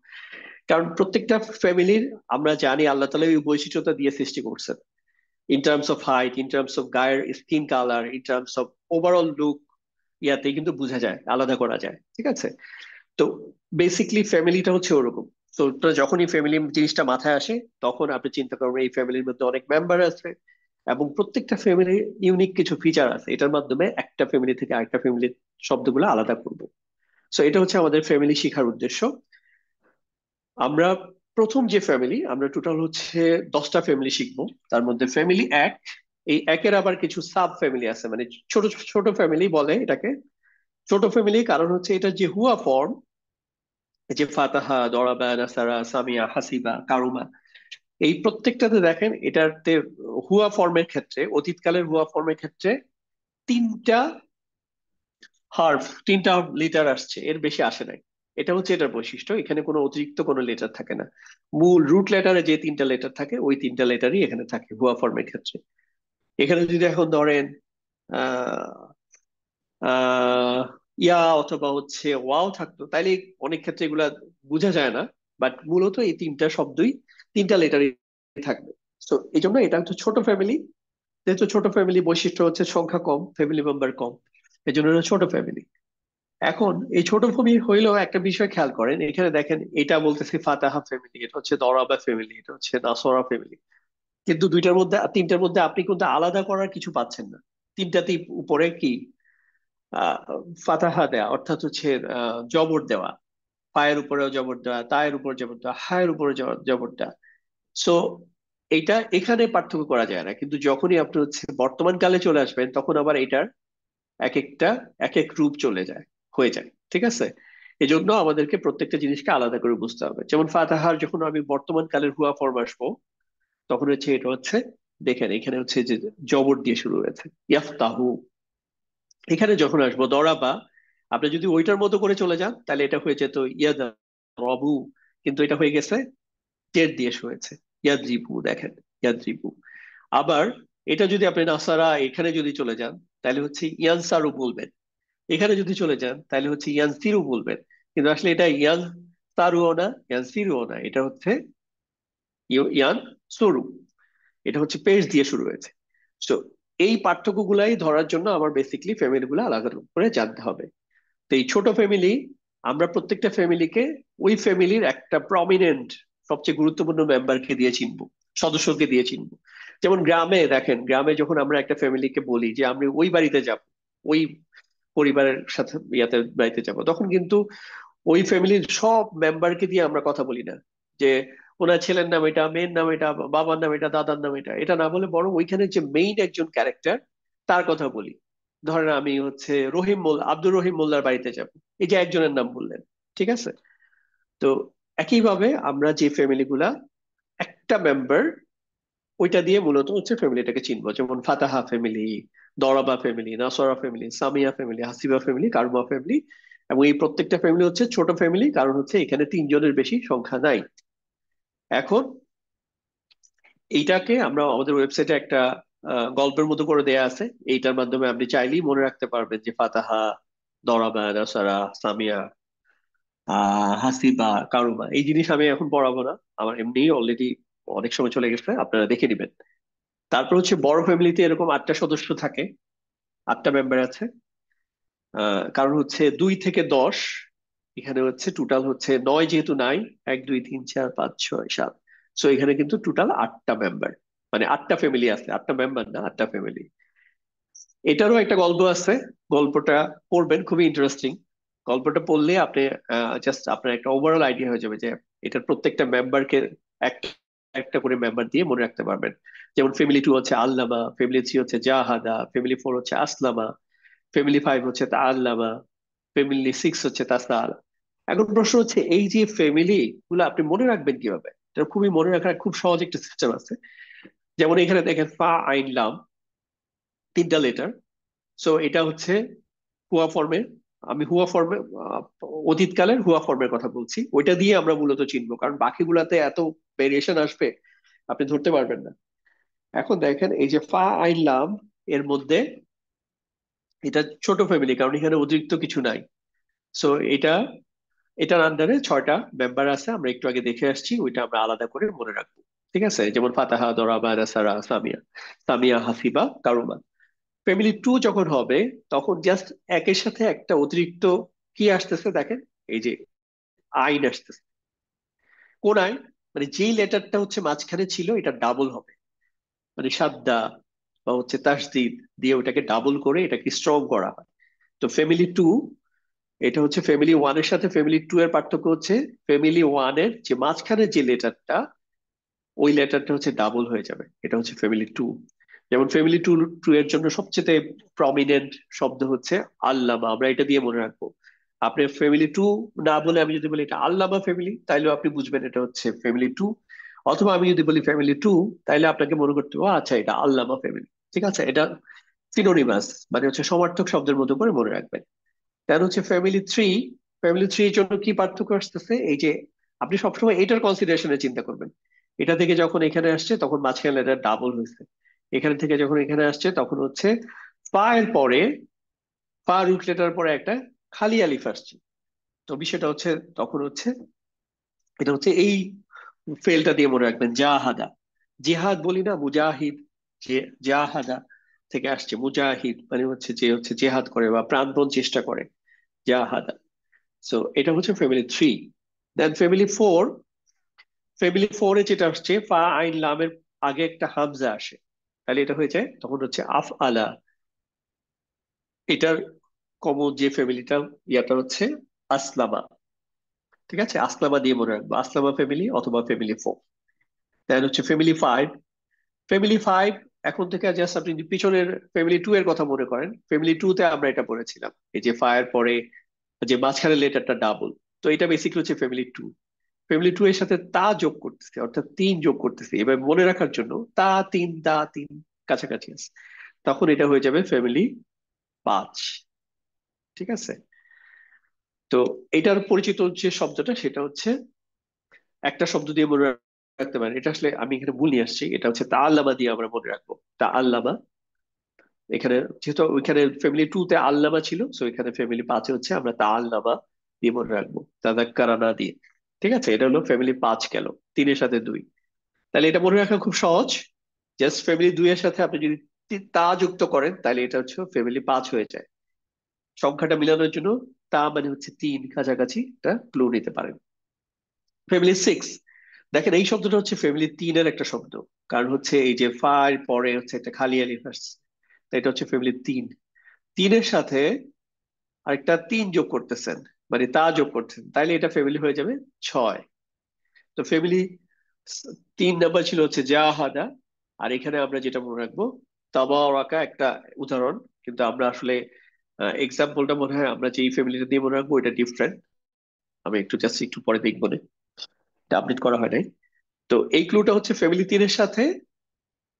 কারণ প্রত্যেকটা ফ্যামিলির আমরা জানি আল্লাহ তাআলা এই বৈশিষ্ট্যতা দিয়ে সৃষ্টি করছেন, in terms of height, in terms of গায়ের skin colour, in terms of overall look, ইয়াতে কিন্তু বোঝা যায়, আলাদা করা যায়, ঠিক আছে? তো বেসিকলি ফ্যামিলিটা হচ্ছে ওরকম। তো তো যখনই ফ্যামিলি জিনিসটা মাথায় আসে, তখন আপনি চিন্তা করবেন এই ফ্যামিলির মধ্যে অনেক মেম্বার আছে, এবং প্রত্যেকটা ফ্যামিলির ইউনিক কিছু ফিচার আছে, এটার মাধ্যমে একটা ফ্যামিলি থেকে আরেকটা ফ্যামিলির শব্দগুলো আলাদা করবো। সো এটা হচ্ছে আমাদের ফ্যামিলি শেখার উদ্দেশ্য। আমরা প্রথম যে ফ্যামিলি, আমরা টোটাল হচ্ছে 10টা ফ্যামিলি শিখবো। তার মধ্যে ফ্যামিলি এক, এই একের আবার কিছু সাব ফ্যামিলি আছে, মানে ছোট ছোট ফ্যামিলি বলে এটাকে। ছোট ফ্যামিলি কারণ হচ্ছে এটা যে হুয়া ফর্ম, যে ফাতাহা, দরাবা, নাসারা, সামিয়া, হাসিবা, কারুমা, এই প্রত্যেকটাতে দেখেন এটাতে হুয়া ফর্মের ক্ষেত্রে, অতীতকালের হুয়া ফর্মের ক্ষেত্রে 3টা লেটার আসছে, এর বেশি আসে নাই। এটা হচ্ছে এটার বৈশিষ্ট্য, এখানে কোনো অতিরিক্ত কোনো লেটার থাকে না। মূল রুট লেটারে যে 3টা লেটার থাকে, ওই 3টা লেটারই এখানে থাকে হুয়া ফর্মের ক্ষেত্রে। এখানে যদি এখন ধরেন আহ আহ ইয়া অথবা হচ্ছে ওয়াও থাকতো, তাইলে অনেক ক্ষেত্রে এগুলা বোঝা যায় না। বাট মূলত এই 3টা শব্দই 3টা লেটারই থাকবে। তো এই জন্য এটা হচ্ছে ছোট ফ্যামিলি। যেহেতু ছোট ফ্যামিলি বৈশিষ্ট্য হচ্ছে সংখ্যা কম, ফ্যামিলি মেম্বার কম, এই জন্য এটা ছোট ফ্যামিলি। এখন এই ছোট ফ্যামিলি হইলেও একটা বিষয় খেয়াল করেন, এখানে দেখেন এটা বলতেছি ফাতাহা ফ্যামিলি, এটা হচ্ছে দরাবা ফ্যামিলি, এটা হচ্ছে নাসরা ফ্যামিলি, কিন্তু দুইটার মধ্যে তিনটার মধ্যে আপনি কিন্তু আলাদা করার কিছু পাচ্ছেন না। তিনটাতেই উপরে কি আহ ফাতাহা দেয়া, অর্থাৎ হচ্ছে জবর দেওয়া, ফায়ের উপরেও জবর দেওয়া, তায়ের উপর জবর দেওয়া, হায়ের উপরে জবর দেওয়া। সো এইটা এখানে পার্থক্য করা যায় না, কিন্তু যখনই আপনি হচ্ছে বর্তমান কালে চলে আসবেন তখন আবার এটার এক একটা এক এক রূপ চলে যায়, হয়ে যায়। ঠিক আছে, এজন্য আমাদেরকে প্রত্যেকটা জিনিসকে আলাদা করে বুঝতে হবে। যেমন ফাতাহার যখন আমি বর্তমান কালের হুয়া ফর্ম আসবো, তখন হচ্ছে এটা হচ্ছে, দেখেন এখানে হচ্ছে যে জবর দিয়ে শুরু হয়েছে ইয়াফতাহু। এখানে যখন আসবো দরাবা, আপনি যদি ওইটার মতো করে চলে যান তাহলে এটা হয়ে যেত ইয়াদা রবু, কিন্তু এটা হয়ে গেছে জের দিয়ে শুরু হয়েছে ইয়াদ্রিবু। দেখেন ইয়াদ্রিবু। আবার এটা যদি আপনি নাসারা এখানে যদি চলে যান তাহলে হচ্ছে ইয়ানসারু বলবেন, এখানে যদি চলে যান তাহলে হচ্ছে ইয়ানসিরু বলবেন। কিন্তু আসলে এটা ইয়ান সারুও না, ইয়ানসিরুও না, এটা হচ্ছে ইয়ান সরু। এটা হচ্ছে পেশ দিয়ে শুরু হয়েছে। তো এই পার্থক্যগুলাই ধরার জন্য আমার বেসিকলি ফ্যামিলি গুলো আলাদা করে জানতে হবে। তো এই ছোট ফ্যামিলি, আমরা প্রত্যেকটা ফ্যামিলিকে ওই ফ্যামিলির একটা প্রমিনেন্ট, সবচেয়ে গুরুত্বপূর্ণ মেম্বারকে দিয়ে চিনবো, সদস্যকে দিয়ে চিনবো। যেমন গ্রামে দেখেন, গ্রামে যখন আমরা একটা ফ্যামিলিকে বলি যে আমি ওই বাড়িতে যাব, ওই পরিবারের সাথে ইয়াতে বাড়িতে যাব, তখন কিন্তু ওই ফ্যামিলির সব মেম্বারকে দিয়ে আমরা কথা বলি না যে ওনার ছেলের নাম এটা, মেয়ের নাম এটা, বাবার নাম এটা, দাদার নাম এটা, এটা না বলে বরং ওইখানে যে মেইন একজন ক্যারেক্টার তার কথা বলি। ধরেন আমি হচ্ছে রহিম মোল্লা, আব্দুর রহিম মোল্লার বাড়িতে যাব, এই যে একজনের নাম বললেন। ঠিক আছে, তো একইভাবে আমরা যে ফ্যামিলি গুলা একটা মেম্বার, ওইটা দিয়ে মূলত হচ্ছে ফ্যামিলিটাকে চিনবো। যেমন ফাতাহা ফ্যামিলি, দরাবা ফ্যামিলি, নাসরা ফ্যামিলি, সামিয়া ফ্যামিলি, হাসিবা ফ্যামিলি, কারুমা ফ্যামিলি। এবং এই প্রত্যেকটা ফ্যামিলি হচ্ছে ছোট ফ্যামিলি, কারণ হচ্ছে এখানে তিনজনের বেশি সংখ্যা নাই। এখন এইটাকে আমরা আমাদের ওয়েবসাইটে একটা গল্পের মতো করে দেয়া আছে, এইটার মাধ্যমে আপনি চাইলেই মনে রাখতে পারবেন যে ফাতাহা, দরাবা, নাসারা, সামিয়া, হাসিবা, কারুমা। এই জিনিস আমি এখন পড়াবো না, আমার এমনি অলরেডি অনেক সময় চলে গেছে, আপনারা দেখে নিবেন। তারপর হচ্ছে বড় ফ্যামিলিতে এরকম 8টা সদস্য থাকে, 8টা মেম্বার আছে। কারণ হচ্ছে 2 থেকে 10, এখানে হচ্ছে টোটাল হচ্ছে 9, যেহেতু নাই, 1 2 3 4 5 6 7, সো এখানে কিন্তু টোটাল 8টা মেম্বার, মানে 8টা ফ্যামিলি আছে, 8টা মেম্বার না, 8টা ফ্যামিলি। এটারও একটা গল্প আছে, গল্পটা পড়বেন, খুবই ইন্টারেস্টিং। গল্পটা পড়লে আপনি জাস্ট আপনার একটা ওভারঅল আইডিয়া হয়ে যাবে যে এটার প্রত্যেকটা মেম্বারকে একটা একটা করে মেম্বার দিয়ে মনে রাখতে পারবেন। যেমন ফ্যামিলি 2 হচ্ছে আল্লামা, ফ্যামিলি 3 হচ্ছে জাহাদা, ফ্যামিলি 4 হচ্ছে আসলামা, ফ্যামিলি 5 হচ্ছে তাআল্লামা, ফ্যামিলি 6 হচ্ছে তাসাল। এখন প্রশ্ন হচ্ছে এই যে ফ্যামিলি গুলো আপনি মনে রাখবেন কিভাবে? এটা খুবই মনে রাখার খুব সহজ একটা সিস্টেম আছে। যেমন এখানে দেখেন ফা আইন লাম, 3টা লেটার। সো এটা হচ্ছে হুয়া ফর্মের, আমি হুয়া ফর্মে অতীতকালের হুয়া ফর্মের কথা বলছি, ওইটা দিয়ে আমরা মূলত চিনবো, কারণ বাকিগুলাতে এত ভেরিয়েশন আসবে আপনি ধরতে পারবেন না। এখন দেখেন এই যে ফা আইন লাম, এর মধ্যে এটা ছোট ফ্যামিলি, কারণ এখানে অতিরিক্ত কিছু নাই। সো এটা, এটার আন্ডারে 6টা মেম্বার আছে, আমরা একটু আগে দেখে আসছি, ওইটা আমরা আলাদা করে মনে রাখবো। ঠিক আছে, যেমন ফাতাহা, দরাবা, নাসারা, সামিয়া, সামিয়া, হাসিবা, কারুমা। ফ্যামিলি 2 যখন হবে তখন জাস্ট একের সাথে একটা অতিরিক্ত কি আসতেছে দেখেন, এই যে আইন আসতেছে। কোন আইন? মানে যেই লেটারটা হচ্ছে মাঝখানে ছিল এটা ডাবল হবে, মানে সাদ্দা বা হচ্ছে তাসদিদ দিয়ে ওটাকে ডাবল করে এটাকে স্ট্রং করা হয়। তো ফ্যামিলি 2, এটা হচ্ছে ফ্যামিলি 1 এর সাথে ফ্যামিলি 2 এর পার্থক্য হচ্ছে ফ্যামিলি 1 এর যে মাঝখানে যে লেটারটা, ওই লেটারটা হচ্ছে ডাবল হয়ে যাবে, এটা হচ্ছে ফ্যামিলি 2। যেমন ফ্যামিলি 2 এর জন্য সবচেয়ে প্রমিনেন্ট শব্দ হচ্ছে আল্লামা, আমরা এটা দিয়ে মনে রাখবো। আপনি ফ্যামিলি 2 না বলে আমি যদি বলি এটা আল্লামা ফ্যামিলি, তাইলে আপনি বুঝবেন এটা হচ্ছে ফ্যামিলি 2। অথবা আমি যদি বলি ফ্যামিলি 2, তাইলে আপনাকে মনে করতে হবে আচ্ছা এটা আল্লামা ফ্যামিলি। ঠিক আছে, এটা সিনোনিমাস, মানে হচ্ছে সমার্থক শব্দের মতো করে মনে রাখবেন। দেন হচ্ছে ফ্যামিলি 3, ফ্যামিলি 3 এর জন্য কি পার্থক্য আসতেছে, এই যে আপনি সবসময় এটার কনসিডারেশনে চিন্তা করবেন। এটা থেকে যখন এখানে আসছে তখন মাঝখানে এটা ডাবল হয়েছে, এখানে থেকে যখন এখানে আসছে তখন হচ্ছে ফা এর পরে, ফা রুট লেটার পরে একটা খালি আলিফ আসছে। তো বিষয়টা হচ্ছে তখন হচ্ছে এটা হচ্ছে এই ফেলটা দিয়ে মনে রাখবেন, জাহাদা। জিহাদ বলি না, মুজাহিদ, যে জাহাদা। থেকে আসছে, মুজাহিদ মানে হচ্ছে যে হচ্ছে জেহাদ করে বা প্রাণপণ চেষ্টা করে, জাহাদা। সো এটা হচ্ছে ফ্যামিলি 3। দেন ফ্যামিলি 4 এ যেটা আসছে ফা আইন লামের আগে একটা হামজা আসে, তাহলে এটা হয়ে যায় তখন হচ্ছে আফ আলা। এটার কমন যে ফ্যামিলিটা ইয়াটা হচ্ছে আসলামা। ঠিক আছে, আসলামা দিয়ে মনে রাখবো, আসলামা ফ্যামিলি অথবা ফ্যামিলি 4। দেন হচ্ছে ফ্যামিলি ফাইভ এখন থেকে জাস্ট আপনি যদি পিছনের ফ্যামিলি 2 এর কথা মনে করেন, ফ্যামিলি 2 তে আমরা এটা পড়েছিলাম, এই যে ফায়ার পরে যে মাঝখানে লেটারটা ডাবল। তো এটা বেসিক্যালি হচ্ছে ফ্যামিলি 2। ফ্যামিলি 2 এর সাথে তা যোগ করতেছে, অর্থাৎ 3 যোগ করতেছে, এবার মনে রাখার জন্য দা তিন কাছাকাছি আছে, তখন এটা হয়ে যাবে ফ্যামিলি 5। ঠিক আছে, তো এটার পরিচিত যে শব্দটা সেটা হচ্ছে একটা শব্দ দিয়ে মনে রাখতে পারেন। এটা আসলে আমি এখানে ভুল নিয়ে আসছি, এটা হচ্ছে তা আল্লামা দিয়ে আমরা মনে রাখবো, তা আল্লামা। এখানে যেহেতু ওইখানে ফ্যামিলি 2 তে আল্লামা ছিল, সো এখানে ফ্যামিলি 5 হচ্ছে আমরা তা আল্লামা দিয়ে মনে রাখবো, তাদাক্কারানা দিয়ে। ঠিক আছে, এটা হলো ফ্যামিলি 5 গেল, 3 এর সাথে 2। তাহলে এটা মনে রাখা খুব সহজ। জাস্ট ফ্যামিলি 2 এর সাথে আপনি যদি তা যুক্ত করেন তাহলে এটা হচ্ছে ফ্যামিলি 5 হয়ে যায়। সংখ্যাটা মিলানোর জন্য তা মানে হচ্ছে 3 কাছাকাছি, এটা ক্লু নিতে পারেন। ফ্যামিলি 6, দেখেন এই শব্দটা হচ্ছে ফ্যামিলি 3 এর একটা শব্দ, কারণ হচ্ছে এই যে ফার পরে হচ্ছে একটা খালি আলিফ আসছে, তো এটা হচ্ছে ফ্যামিলি 3। 3 এর সাথে আরেকটা 3 যোগ করতেছেন, মানে তা যোগ করছেন, তাইলে এটা ফ্যামিলি হয়ে যাবে 6। তো ফ্যামিলি 3 নাম্বার ছিল হচ্ছে জাহাদা। আর এখানে আমরা যেটা মনে রাখবো তাবারাকা, একটা উদাহরণ, কিন্তু আমরা আসলে এক্সাম্পলটা মনে হয় আমরা যেই ফ্যামিলিটা দিয়ে মনে রাখবো এটা ডিফারেন্ট। আমি একটু পরে দেখবো না, এটা আপডেট করা হয় নাই। তো এই ক্লুটা হচ্ছে ফ্যামিলি 3 এর সাথে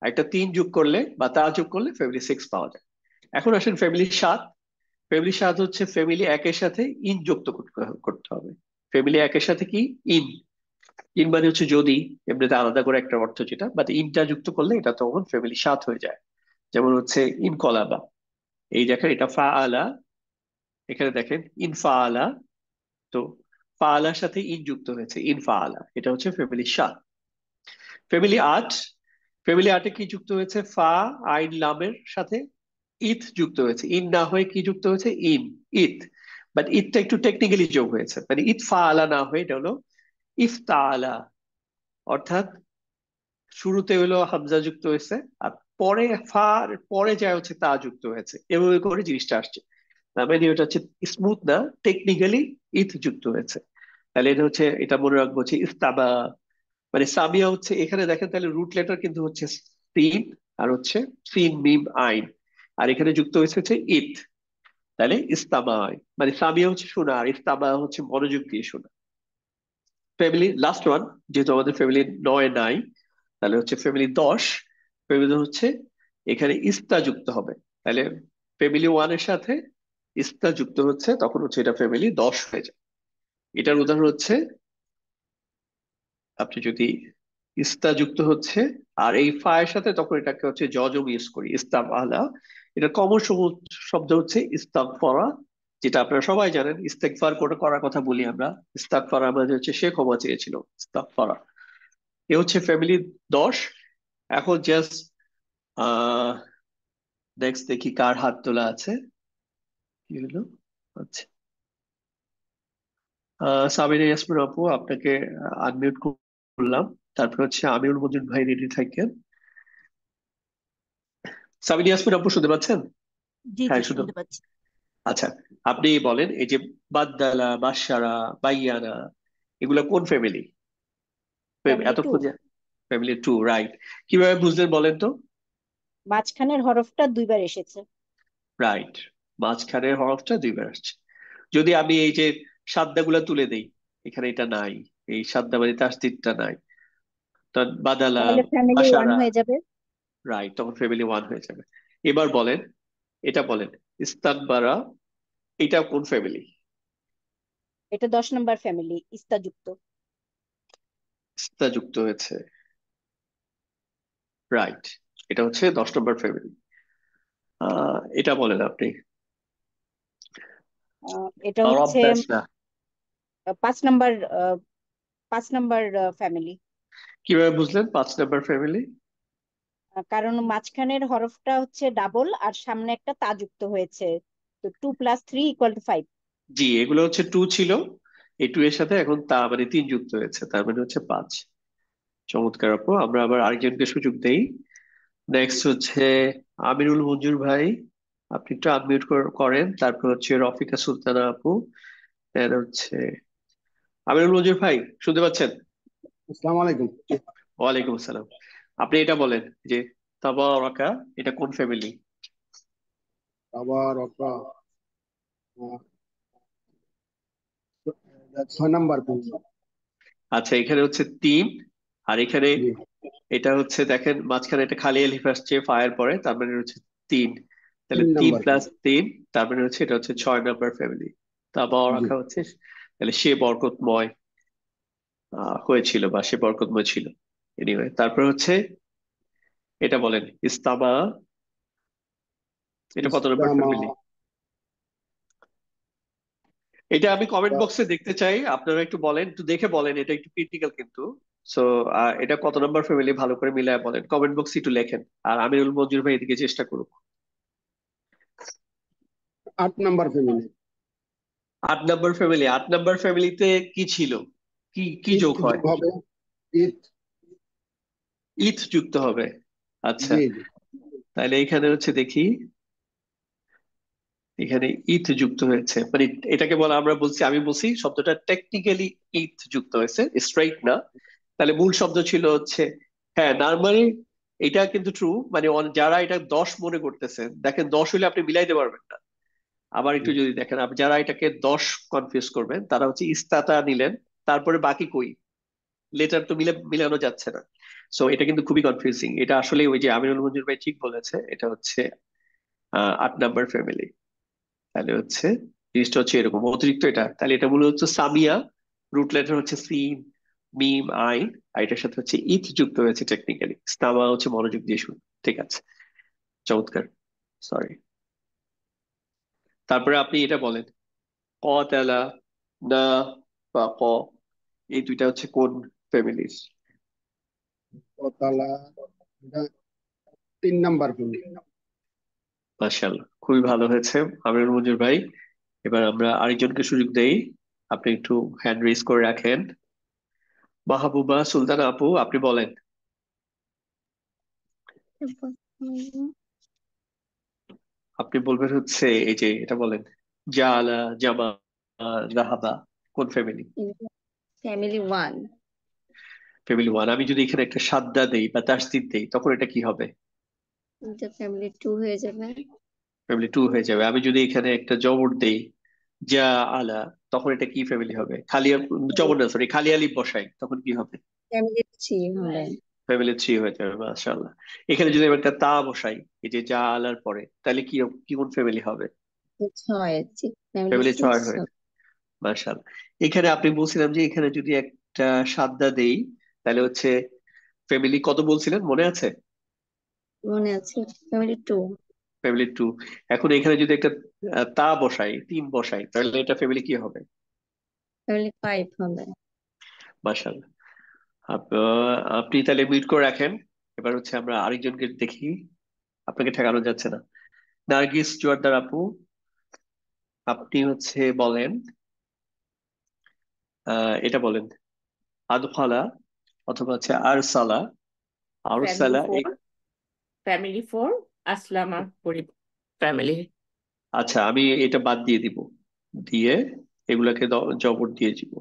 একটা 3 যোগ করলে বা তা যোগ করলে ফ্যামিলি 6 পাওয়া যায়। এখন আসেন ফ্যামিলি 7। ফ্যামিলি 7 হচ্ছে ফ্যামিলি 1 এর সাথে ইন যুক্ত করতে হবে। ফ্যামিলি 1 এর সাথে কি ইন, ইন মানে হচ্ছে যদি, এমনিতে আলাদা করে একটা অর্থ যেটা, বাট ইনটা যুক্ত করলে এটা তখন ফ্যামিলি 7 হয়ে যায়। যেমন হচ্ছে ইন কলাবা, এই দেখেন এটা ফা আলা, এখানে দেখেন ইন ফা আলা। তো ফা আলার সাথে ইন যুক্ত হয়েছে, ইন ফা আলা, এটা হচ্ছে ফ্যামিলি 7। ফ্যামিলি 8, ফ্যামিলি 8-এ কি যুক্ত হয়েছে, ফা আইন লামের সাথে ইথ যুক্ত হয়েছে, ইন না হয়ে কি যুক্ত হয়েছে, ইথ। বাট ইথটা একটু টেকনিক্যালি যোগ হয়েছে, মানে ইথ ফা আলা না হয়ে এটা হলো ইফতা আলা। অর্থাৎ শুরুতে হলো হামজা যুক্ত হয়েছে, আর পরে ফার পরে যা হচ্ছে তা যুক্ত হয়েছে, এভাবে করে জিনিসটা আসছে। তার মানে এটা হচ্ছে স্মুথ না, টেকনিক্যালি ইথ যুক্ত হয়েছে। তাহলে এটা হচ্ছে, এটা মনে রাখবো হচ্ছে ইস্তাবা, মানে সামিয়া হচ্ছে, এখানে দেখেন তাহলে রুট লেটার কিন্তু হচ্ছে সিন, আর হচ্ছে সিন মিম আইন, আর এখানে যুক্ত হয়েছে হচ্ছে ইথ, তাহলে ইস্তামায়, মানে সামিয়া হচ্ছে শোনা আর ইস্তামা হচ্ছে মনোযোগ দিয়ে শোনা। ফ্যামিলি লাস্ট ওয়ান, যেহেতু আমাদের ফ্যামিলি 9 নাই, তাহলে হচ্ছে ফ্যামিলি 10। ফ্যামিলি হচ্ছে এখানে ইস্তা যুক্ত হবে, তাহলে ফ্যামিলি 1 এর সাথে ইস্তা যুক্ত হচ্ছে, তখন হচ্ছে এটা ফ্যামিলি 10 হয়ে যায়। এটার উদাহরণ হচ্ছে আপনি যদি ইস্তা যুক্ত হচ্ছে আর এই ফা এর সাথে, তখন এটাকে হচ্ছে জজম ইউজ করি, ইস্তাম আলা। এটা কমন শব্দ হচ্ছে ইস্তাগফারা, যেটা আপনারা সবাই জানেন, ইস্তেগফার করার কথা বলি আমরা। ইস্তাগফারা আমাদের হচ্ছে সে ক্ষমা চেয়েছিল, ইস্তাগফারা। এ হচ্ছে ফ্যামিলি 10। এখন জাস্ট আহ নেক্সট দেখি কার হাত তোলা আছে, কি হলো। আচ্ছা, সাবিনা ইয়াসমিন আপু, আপনাকে আনমিউট করলাম। তারপর হচ্ছে আমিরুল মজিদ ভাই, রেডি থাকেন। সাবিনা ইয়াসমিন আপু শুনতে পাচ্ছেন? জি জি হ্যাঁ, শুধু। শুনতে পাচ্ছি। আচ্ছা, আপনি বলেন এই যে বাদ্দালা, বাশারা, বাইয়ানা, এগুলা কোন ফ্যামিলি? Family two. এতক্ষণ ফ্যামিলি 2, রাইট। কিভাবে বুঝলেন বলেন তো? মাঝখানের হরফটা দুইবার এসেছে। রাইট, মাঝখানের হরফটা 2 বার আসছে। যদি আমি এই যে সাদ্দাগুলা তুলে দেই, এখানে এটা নাই, এই সাদ্দা মানে তাসদিদটা নাই, তখন বাদালা, তাহলে ফ্যামিলি ওয়ান বাশারা, হয়ে যাবে। রাইট, তখন ফ্যামিলি 1 হয়ে যাবে। এবার বলেন, এটা বলেন, ইস্তাকবারা, এটা কোন ফ্যামিলি? এটা 10 নম্বর ফ্যামিলি, ইস্তাযুক্ত। ইস্তা যুক্ত হয়েছে, রাইট, এটা হচ্ছে 10 নম্বর ফ্যামিলি। এটা বলেন আপনি। এটা হচ্ছে রব্বাস না, 5 নম্বর, 5 নম্বর ফ্যামিলি। কিভাবে বুঝলেন 5 নম্বর ফ্যামিলি? কারণ মাঝখানের হরফটা হচ্ছে ডাবল আর সামনে একটা তা যুক্ত হয়েছে, তো 2 + 3 = 5। জি, এগুলো হচ্ছে 2 ছিল, এই 2 এর সাথে এখন তা মানে 3 যুক্ত হয়েছে, তার মানে হচ্ছে 5। চমৎকার আপু, আমরা আবার আরেকজনকে সুযোগ দেই। নেক্সট হচ্ছে আমিরুল মঞ্জুর ভাই, আপনি একটু আনমিউট করেন, তারপর হচ্ছে রফিকা সুলতানা আপু, দেন হচ্ছে আমিরুল মঞ্জুর ভাই, শুনতে পাচ্ছেন? আসসালামু আলাইকুম। ওয়ালাইকুম আসসালাম। আপনি এটা বলেন যে তাবারাকা, এটা কোন ফ্যামিলি? আবার ওটা 6 নাম্বার পেজ। আচ্ছা, এখানে হচ্ছে 3, আর এখানে জি, এটা হচ্ছে দেখেন মাঝখানে একটা খালি আলিফ আসছে ফায়ের পরে, তার মানে হচ্ছে 3। তাহলে 3 3 নাম্বার প্লাস পেজ। 3, তার মানে হচ্ছে এটা হচ্ছে 6 নম্বর ফ্যামিলি। জি, তাবারাকা হচ্ছে, তাহলে সে বরকতময় হয়েছিল বা সে বরকতময় ছিল। এনিওয়ে, তারপর হচ্ছে এটা বলেন ইস্তামা, এটা কত নম্বর ইসলামা ফ্যামিলি? এটা আমি কমেন্ট বক্সে দেখতে চাই, আপনারা একটু বলেন, একটু দেখে বলেন, এটা একটু ক্রিটিক্যাল কিন্তু। সো এটা কত নম্বর ফ্যামিলি ভালো করে মিলায় বলেন, কমেন্ট বক্সে একটু লেখেন। আর আমিরুল মঞ্জুর ভাই এদিকে চেষ্টা করুক। 8 নাম্বার ফ্যামিলি। 8 নম্বর ফ্যামিলি, 8 নম্বর ফ্যামিলিতে কি ছিল, কি কি ঈদ যোগ হয়? যোগ হবে। ঈদ। ঈদ যুক্ত হবে। আচ্ছা, জি জি। তাহলে এখানে হচ্ছে দেখি, এখানে ঈদ যুক্ত হয়েছে, মানে এটাকে বলা, আমরা বলছি, আমি বলছি শব্দটা টেকনিক্যালি ঈদ যুক্ত হয়েছে, স্ট্রাইট না। তাহলে মূল শব্দ ছিল হচ্ছে, হ্যাঁ নরমালি এটা কিন্তু ট্রু, মানে যারা এটা 10 মনে করতেছেন, দেখেন 10 হলে আপনি মিলাইতে পারবেন না। আবার একটু যদি দেখেন, আপনি যারা এটাকে 10 কনফিউজ করবেন, তারা হচ্ছে ইস্তাতা নিলেন, তারপরে বাকি কই, লেটার তো মিলানো যাচ্ছে না। সো এটা কিন্তু খুবই কনফিউজিং। এটা আসলে ওই যে আমিরুল মঞ্জুর ভাই ঠিক বলেছে, এটা হচ্ছে 8 নম্বর ফ্যামিলি। তাহলে হচ্ছে জিনিসটা হচ্ছে এরকম অতিরিক্ত এটা, তাহলে এটা মূলত হচ্ছে সামিয়া, রুট লেটার হচ্ছে সিন, মিম, আইন, আর এটার সাথে হচ্ছে ইথ যুক্ত হয়েছে টেকনিক্যালি। ইস্তামা হচ্ছে মনোযোগ দিয়ে শুনুন, ঠিক আছে? চমৎকার, সরি। তারপরে আপনি এটা বলেন কতালা, না বা ক, এই দুইটা হচ্ছে কোন ফ্যামিলির? ওতালা, এটা 3 নাম্বার ফ্যামিলি। মাশাআল্লাহ, খুবই ভালো হয়েছে আমিরুল মঞ্জুর ভাই। এবার আমরা আরেকজনকে সুযোগ দেই, আপনি একটু হ্যান্ড রেজ করে রাখেন। মাহবুবা সুলতানা আপু, আপনি বলেন। আপনি বলবেন হচ্ছে এই যে এটা বলেন জালা, জামা, রাহাবা, কোন ফ্যামিলি? ফ্যামিলি 1। ফ্যামিলি 1। আমি যদি এখানে একটা সাদ্দা দেই বা তাসদিদ দেই, তখন এটা কি হবে? এটা ফ্যামিলি 2 হয়ে যাবে। ফ্যামিলি 2 হয়ে যাবে। আমি যদি এখানে একটা জবর দেই যা আলা, তখন এটা কি ফ্যামিলি হবে? খালি জবর না, সরি, খালি আলিফ বসাই, তখন কি হবে? ফ্যামিলি 3 হবে। ফ্যামিলি 3 হয়ে যাবে, মাশাআল্লাহ। এখানে যদি আমি একটা তা বসাই, এই যে যা আলার পরে, তাহলে কি কি কোন ফ্যামিলি হবে? 6, ফ্যামিলি ফ্যামিলি 6 6 হয়ে হবে। যাবে, মাশাআল্লাহ। এখানে আপনি বলছিলাম যে এখানে যদি একটা সাদ্দা দেই, তাহলে হচ্ছে ফ্যামিলি কত বলছিলেন, মনে আছে? মনে আছে, ফ্যামিলি 2। ফ্যামিলি 2। এখন এখানে যদি একটা তা বসাই, 3 বসাই, তাহলে এটা ফ্যামিলি কি হবে? ফ্যামিলি 5 হবে। মাশাআল্লাহ। আপনি তাহলে মিউট করে রাখেন। এবার হচ্ছে আমরা আরেকজনকে দেখি, আপনাকে ঠেকানো যাচ্ছে না। নার্গিস জোয়ারদার আপু, আপনি হচ্ছে বলেন, এটা বলেন আদখালা অথবা হচ্ছে আরসালা, ফ্যামিলি আরসালা 4, ফ্যামিলি 4, আসলামা ফ্যামিলি। আচ্ছা, আমি এটা বাদ দিয়ে দিব, দিয়ে এগুলাকে জবর দিয়ে দিব,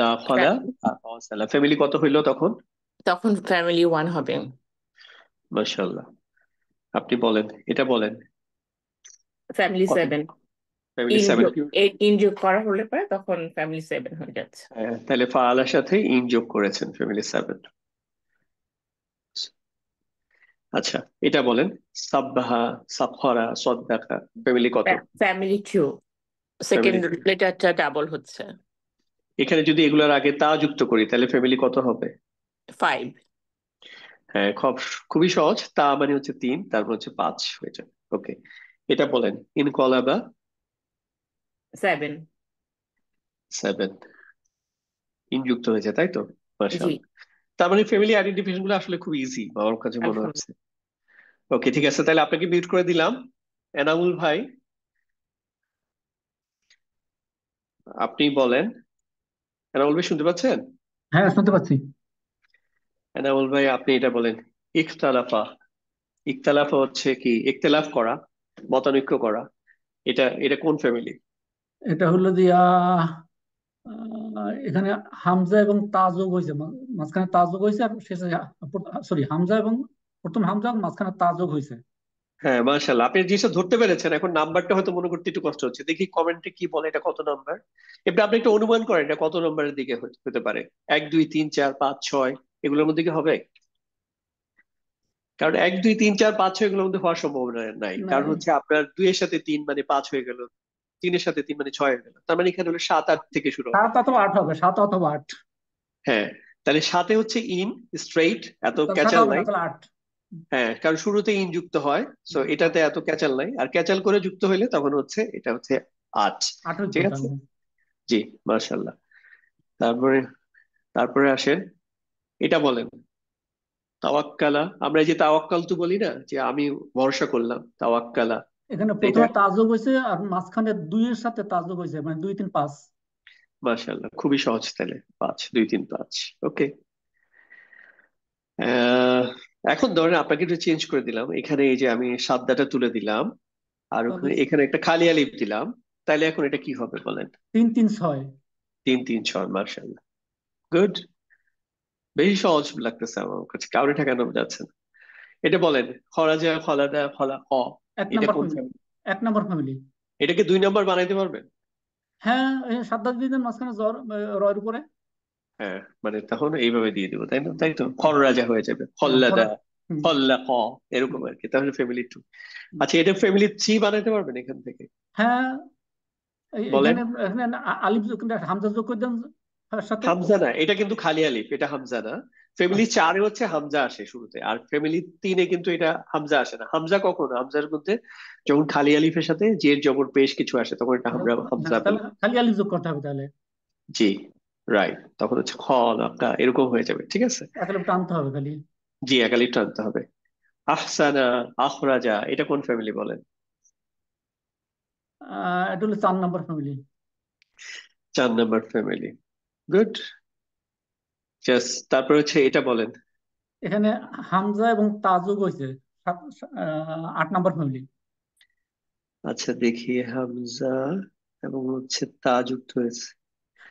দাখালা আর আরসালা। ফ্যামিলি কত হইলো তখন? তখন ফ্যামিলি 1 হবে। মাশাআল্লাহ। আপনি বলেন, এটা বলেন ফ্যামিলি কত? 7। Family in 7। যোগ ইন যোগ করা হলে পরে তখন ফ্যামিলি 7 হয়ে যাচ্ছে। তাহলে ফাআলার সাথে ইন যোগ করেছেন, ফ্যামিলি 7। আচ্ছা, এটা বলেন সাব্বাহা, সাখরা, সদ্দাকা, ফ্যামিলি কত? ফ্যামিলি 2, ফ্যামিলি সেকেন্ড লেটারটা ডাবল হচ্ছে। এখানে যদি এগুলোর আগে তা যুক্ত করি, তাহলে ফ্যামিলি কত হবে? 5, হ্যাঁ, খুবই সহজ, তা মানে হচ্ছে 3, তারপর হচ্ছে 5 হয়ে যাবে। ওকে, এটা বলেন ইনকলাবা, 7। 7, ইন যুক্ত হয়েছে, তাই তো? জি। মাশাআল্লাহ। তার মানে ফ্যামিলি আইডেন্টিফিকেশন গুলো আসলে খুব ইজি আমার কাছে মনে আসলে হচ্ছে। ওকে, ঠিক আছে, তাহলে আপনাকে মিউট করে দিলাম। এনামুল ভাই, আপনি বলেন। এনামুল ভাই শুনতে পাচ্ছেন? হ্যাঁ, শুনতে পাচ্ছি। এনামুল ভাই, আপনি এটা বলেন। ইখতালাফা, ইখতালাফা হচ্ছে কি? ইখতিলাফ করা, মতানৈক্য করা। এটা এটা কোন ফ্যামিলি? এটা হলো দিয়া এখানে হামজা এবং তা যোগ হয়েছে, মাঝখানে তা যোগ হয়েছে আর শেষে, সরি, হামজা এবং প্রথম হামজা মাঝখানে তা যোগ হয়েছে। হ্যাঁ, মাশাআল্লাহ, আপনি জিনিসটা ধরতে পেরেছেন। এখন নাম্বারটা হয়তো মনে করতে একটু কষ্ট হচ্ছে। দেখি কমেন্টে কি বলে, এটা কত নাম্বার। এবার আপনি একটু অনুমান করেন এটা কত নম্বরের দিকে হতে পারে। 1 2 3 4 5 6 এগুলোর মধ্যে কি হবে? কারণ 1 2 3 4 5 6 এগুলোর মধ্যে হওয়ার সম্ভাবনা নাই। না, কারণ হচ্ছে আপনার 2 এর সাথে 3 মানে 5 হয়ে গেল, 3 এর সাথে 3 মানে 6 হয়ে গেল। তার মানে এখানে হলো 7 8 থেকে শুরু হবে। 7 অথবা 8 হবে, 7 অথবা 8। হ্যাঁ, তাহলে সাথে হচ্ছে ইন স্ট্রেইট, এত তাহলে 7 ক্যাচাল হবে না, নাই। তাহলে 8। হ্যাঁ, কারণ শুরুতে ইন যুক্ত হয়, সো এটাতে এত ক্যাচাল নাই। আর ক্যাচাল করে যুক্ত হইলে তখন হচ্ছে এটা হচ্ছে 8। 8 হইতো ঠিক আছে, তাহলে। জি, মাশাআল্লাহ। তারপরে তারপরে আসেন, এটা বলেন। তাওয়াক্কালা, আমরা এই যে তাওয়াক্কাল তো বলি না, যে আমি ভরসা করলাম, তাওয়াক্কালা। এখানে তো এটা প্রথমে তা যোগ হয়েছে আর মাঝখানে 2 এর সাথে তা যোগ হয়েছে, মানে 2 3 5। মাশাআল্লাহ, খুবই সহজ। তাহলে 5 2 3 5। ওকে, এখন ধরেন আপনাকে একটু চেঞ্জ করে দিলাম। এখানে এই যে আমি সাদ্দাটা তুলে দিলাম, আর তাহলে ওখানে এখানে একটা খালি আলিফ দিলাম। তাইলে এখন এটা কি হবে বলেন? 3 3 6। 3 3 6, মাশাআল্লাহ, গুড। বেশি সহজ লাগতেছে আমার কাছে, কাউরে ঠেকানো যাচ্ছে না। এটা বলেন, খরাজা খলাদা খলা খ, এক এটা নাম্বার কোন ফ্যামিলি। family? 1 number family. এটাকে 2 নম্বর বানাইতে পারবেন? হ্যাঁ, সাদ্দাত দিয়ে দেন মাঝখানে জ্বর, রয়ের উপরে। হ্যাঁ, মানে তখন এইভাবে দিয়ে দিব, তাই না? তাই তো, খররাজা হয়ে যাবে, খল্লাদা, হুম। খল্লা খ, এরকম হুম। আর কি। তাহলে ফ্যামিলি 2। আচ্ছা, এটা ফ্যামিলি 3 বানাইতে পারবেন এখান থেকে? হ্যাঁ, বলেন। এখানে এখানে আলিফ যোগ, কিন্তু হামজা যোগ করে দেন এর সাথে। হামজা না, এটা কিন্তু খালি আলিফ, এটা হামজা না। ফ্যামিলি 4-এ হচ্ছে হামজা আসে শুরুতে, আর ফ্যামিলি 3-এ কিন্তু এটা হামজা আসে না। হামজা কখন? হামজার মধ্যে যখন খালি আলিফের সাথে জের জবর পেশ কিছু আসে, তখন এটা আমরা হামজা হ্যাঁ, তাহলে বলি। খালি আলিফ যোগ করতে হবে তাহলে। জি, রাইট, তখন হচ্ছে খ লাকা এরকম হয়ে যাবে। ঠিক আছে, এক আলিফ টানতে হবে খালি। জি, একালিফ টানতে হবে। আহসানা, আখরাজা, এটা কোন ফ্যামিলি বলেন? এটা হলো 4 নাম্বার ফ্যামিলি। 4 নম্বর ফ্যামিলি, গুড। জাস্ট তারপর হচ্ছে এটা বলেন। এখানে হামজা এবং তা যোগ হয়েছে, 8 নাম্বার ফ্যামিলি। আচ্ছা, দেখি, হামজা এবং হচ্ছে তা যুক্ত হয়েছে।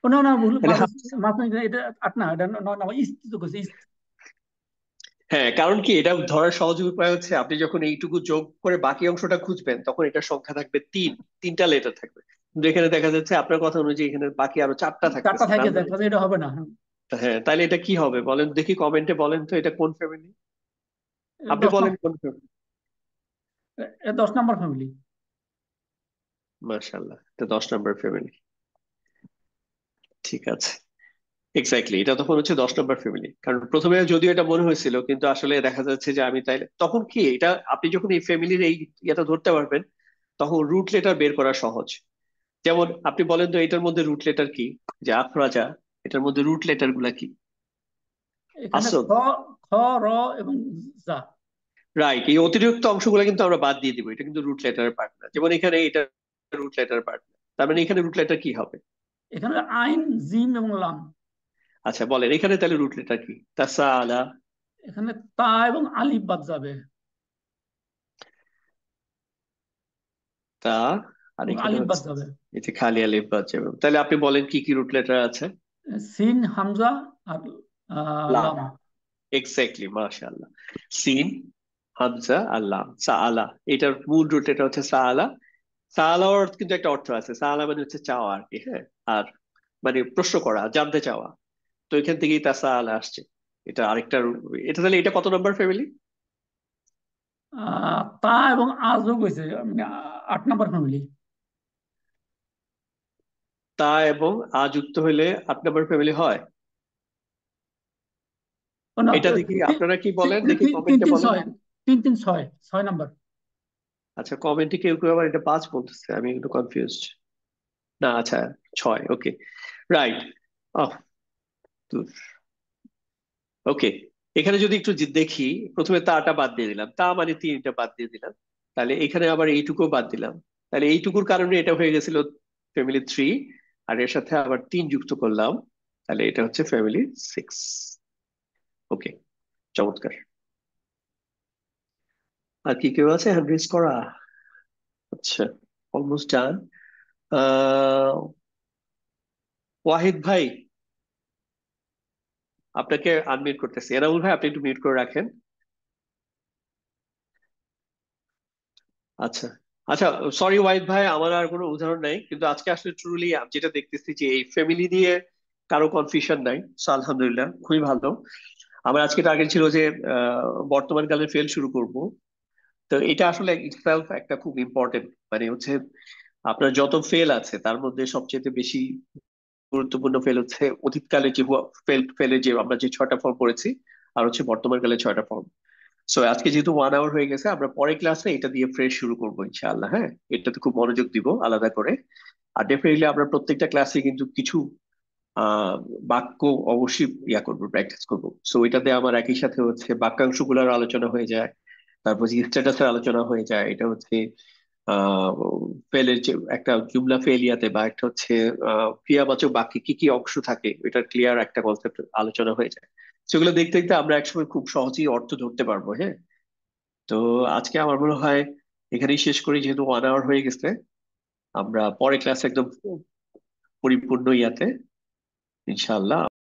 ও না, না, ভুল, তাহলে মাঝখানে এটা 8 না, এটা 9 নাম্বার, ইস্ত যোগ হয়েছে, ইস্ত। হ্যাঁ, কারণ কি, এটা ধরার সহজ উপায় হচ্ছে আপনি যখন এইটুকু যোগ করে বাকি অংশটা খুঁজবেন, তখন এটার সংখ্যা থাকবে 3, 3টা লেটার থাকবে। কিন্তু এখানে দেখা যাচ্ছে আপনার কথা অনুযায়ী এখানে বাকি আরো 4টা 4টা থাকতেছে, থেকে তার যায়, মানে তাহলে এটা হবে না। হ্যাঁ, তাহলে এটা কি হবে বলেন দেখি, কমেন্টে বলেন তো এটা কোন ফ্যামিলি। আপনি 10 বলেন নম্বর, কোন ফ্যামিলি। 10 number family. মাশাআল্লাহ, এটা 10 নম্বর ফ্যামিলি। ঠিক আছে, এক্স্যাক্টলি, এটা তখন হচ্ছে 10 নম্বর ফ্যামিলি। কারণ প্রথমে যদিও এটা মনে হয়েছিল, কিন্তু আসলে দেখা যাচ্ছে যে আমি তাইলে তখন কি, এটা আপনি যখন এই ফ্যামিলির এই ইয়েটা ধরতে পারবেন, তখন রুট লেটার বের করা সহজ। যেমন আপনি বলেন তো এটার মধ্যে রুট লেটার কি, যে আখরাজা, এটার মধ্যে রুট লেটার গুলা কি? এখানে আসল, খ, র এবং জা। রাইট, এই অতিরিক্ত অংশগুলো কিন্তু আমরা বাদ দিয়ে দিব, এটা কিন্তু রুট লেটারের পার্ট না। যেমন এখানে এটা রুট লেটার পার্ট না, তার মানে এখানে রুট লেটার কি হবে? এখানে আইন, জিম এবং লাম। আচ্ছা বলেন, এখানে তাহলে রুট লেটার কি? তাসা আলা, এখানে তা এবং আলিফ বাদ যাবে, তা, আর এবং এখানে আলিফ বাদ হচ্ছে যাবে। এই যে খালি আলিফ বাদ যাবে। তাহলে আপনি বলেন কি কি রুট লেটার আছে? সিন, হামজা আর লাম, লাম। এক্স্যাক্টলি, মাশাআল্লাহ। সিন, হামজা আর লাম, সাআলা, এটার মূল রুট এটা হচ্ছে সাআলা। সাআলার কিন্তু একটা অর্থ আছে, সাআলা মানে হচ্ছে চাওয়া আর কি। হ্যাঁ, আর মানে প্রশ্ন করা, জানতে চাওয়া। তো এখান থেকেই তাসাআলা আসছে। এটা আরেকটা এটা তাহলে এটা কত নম্বর ফ্যামিলি? তা এবং আ যোগ হয়েছে, মানে 8 নাম্বার ফ্যামিলি। তা এবং আ যুক্ত হইলে 8 নম্বর ফ্যামিলি হয়? ও না, এটা দেখি আপনারা কি বলেন, দেখি তিন কমেন্টে তিন বলেন। ছয় 3 3 6, 6 নাম্বার। আচ্ছা, কমেন্টে কেউ কেউ আবার এটা 5 বলতেছে, আমি একটু কনফিউজড। না, আচ্ছা, 6, ওকে, রাইট। ওকে, এখানে যদি একটু দেখি, প্রথমে তাটা বাদ দিয়ে দিলাম, তা মানে তিনটা বাদ দিয়ে দিলাম, তাহলে এখানে আবার এইটুকু বাদ দিলাম, তাহলে এইটুকুর কারণে এটা হয়ে গেছিল ফ্যামিলি 3, আর এর সাথে আবার 3 যুক্ত করলাম, তাহলে এটা হচ্ছে ফ্যামিলি 6। ওকে, চমৎকার। আর কি কেউ আছে হ্যান্ড রেজ করা? আচ্ছা, অলমোস্ট ডান। আহ ওয়াহিদ ভাই, আপনাকে আনমিউট করতেছি। এনামুল ভাই, আপনি একটু মিউট করে রাখেন। আচ্ছা আচ্ছা, সরি ওয়াহিদ ভাই, আমার আর কোনো উদাহরণ নাই, কিন্তু আজকে আসলে ট্রুলি যেটা দেখতেছি যে এই ফ্যামিলি নিয়ে কারো কনফিউশন নাই, সো আলহামদুলিল্লাহ খুবই ভালো। আমার আজকে টার্গেট ছিল যে বর্তমান কালে ফেল শুরু করব। তো এটা আসলে ইটসেলফ একটা খুব ইম্পর্টেন্ট, মানে হচ্ছে আপনার যত ফেল আছে তার মধ্যে সবচেয়ে বেশি গুরুত্বপূর্ণ ফেল হচ্ছে অতীতকালে যে ফেলে যে আমরা যে 6টা ফর্ম পড়েছি, আর হচ্ছে বর্তমান কালে 6টা ফর্ম। সো আজকে যেহেতু 1 আওয়ার হয়ে গেছে, আমরা পরের ক্লাসে এটা দিয়ে ফ্রেশ শুরু করবো ইনশাআল্লাহ। হ্যাঁ, এটাতে খুব মনোযোগ দিব আলাদা করে। আর ডেফিনেটলি আমরা প্রত্যেকটা ক্লাসে কিন্তু কিছু আহ বাক্য অবশ্যই করবো, প্র্যাকটিস করবো। সো এটাতে আমার একই সাথে হচ্ছে বাক্যাংশ গুলার আলোচনা হয়ে যায়, তারপর যে স্ট্যাটাসের আলোচনা হয়ে যায়, এটা হচ্ছে আহ ফেলের যে একটা জুমলা ফেলিয়াতে বা একটা হচ্ছে ক্রিয়াবাচক বাক্যে কি কি অংশ থাকে, এটার ক্লিয়ার একটা কনসেপ্ট আলোচনা হয়ে যায়। সেগুলো দেখতে দেখতে আমরা একসময় খুব সহজেই অর্থ ধরতে পারবো। হ্যাঁ, তো আজকে আমার মনে হয় এখানেই শেষ করি, যেহেতু 1 আওয়ার হয়ে গেছে। আমরা পরে ক্লাসে একদম পরিপূর্ণ ইন্শাআল্লাহ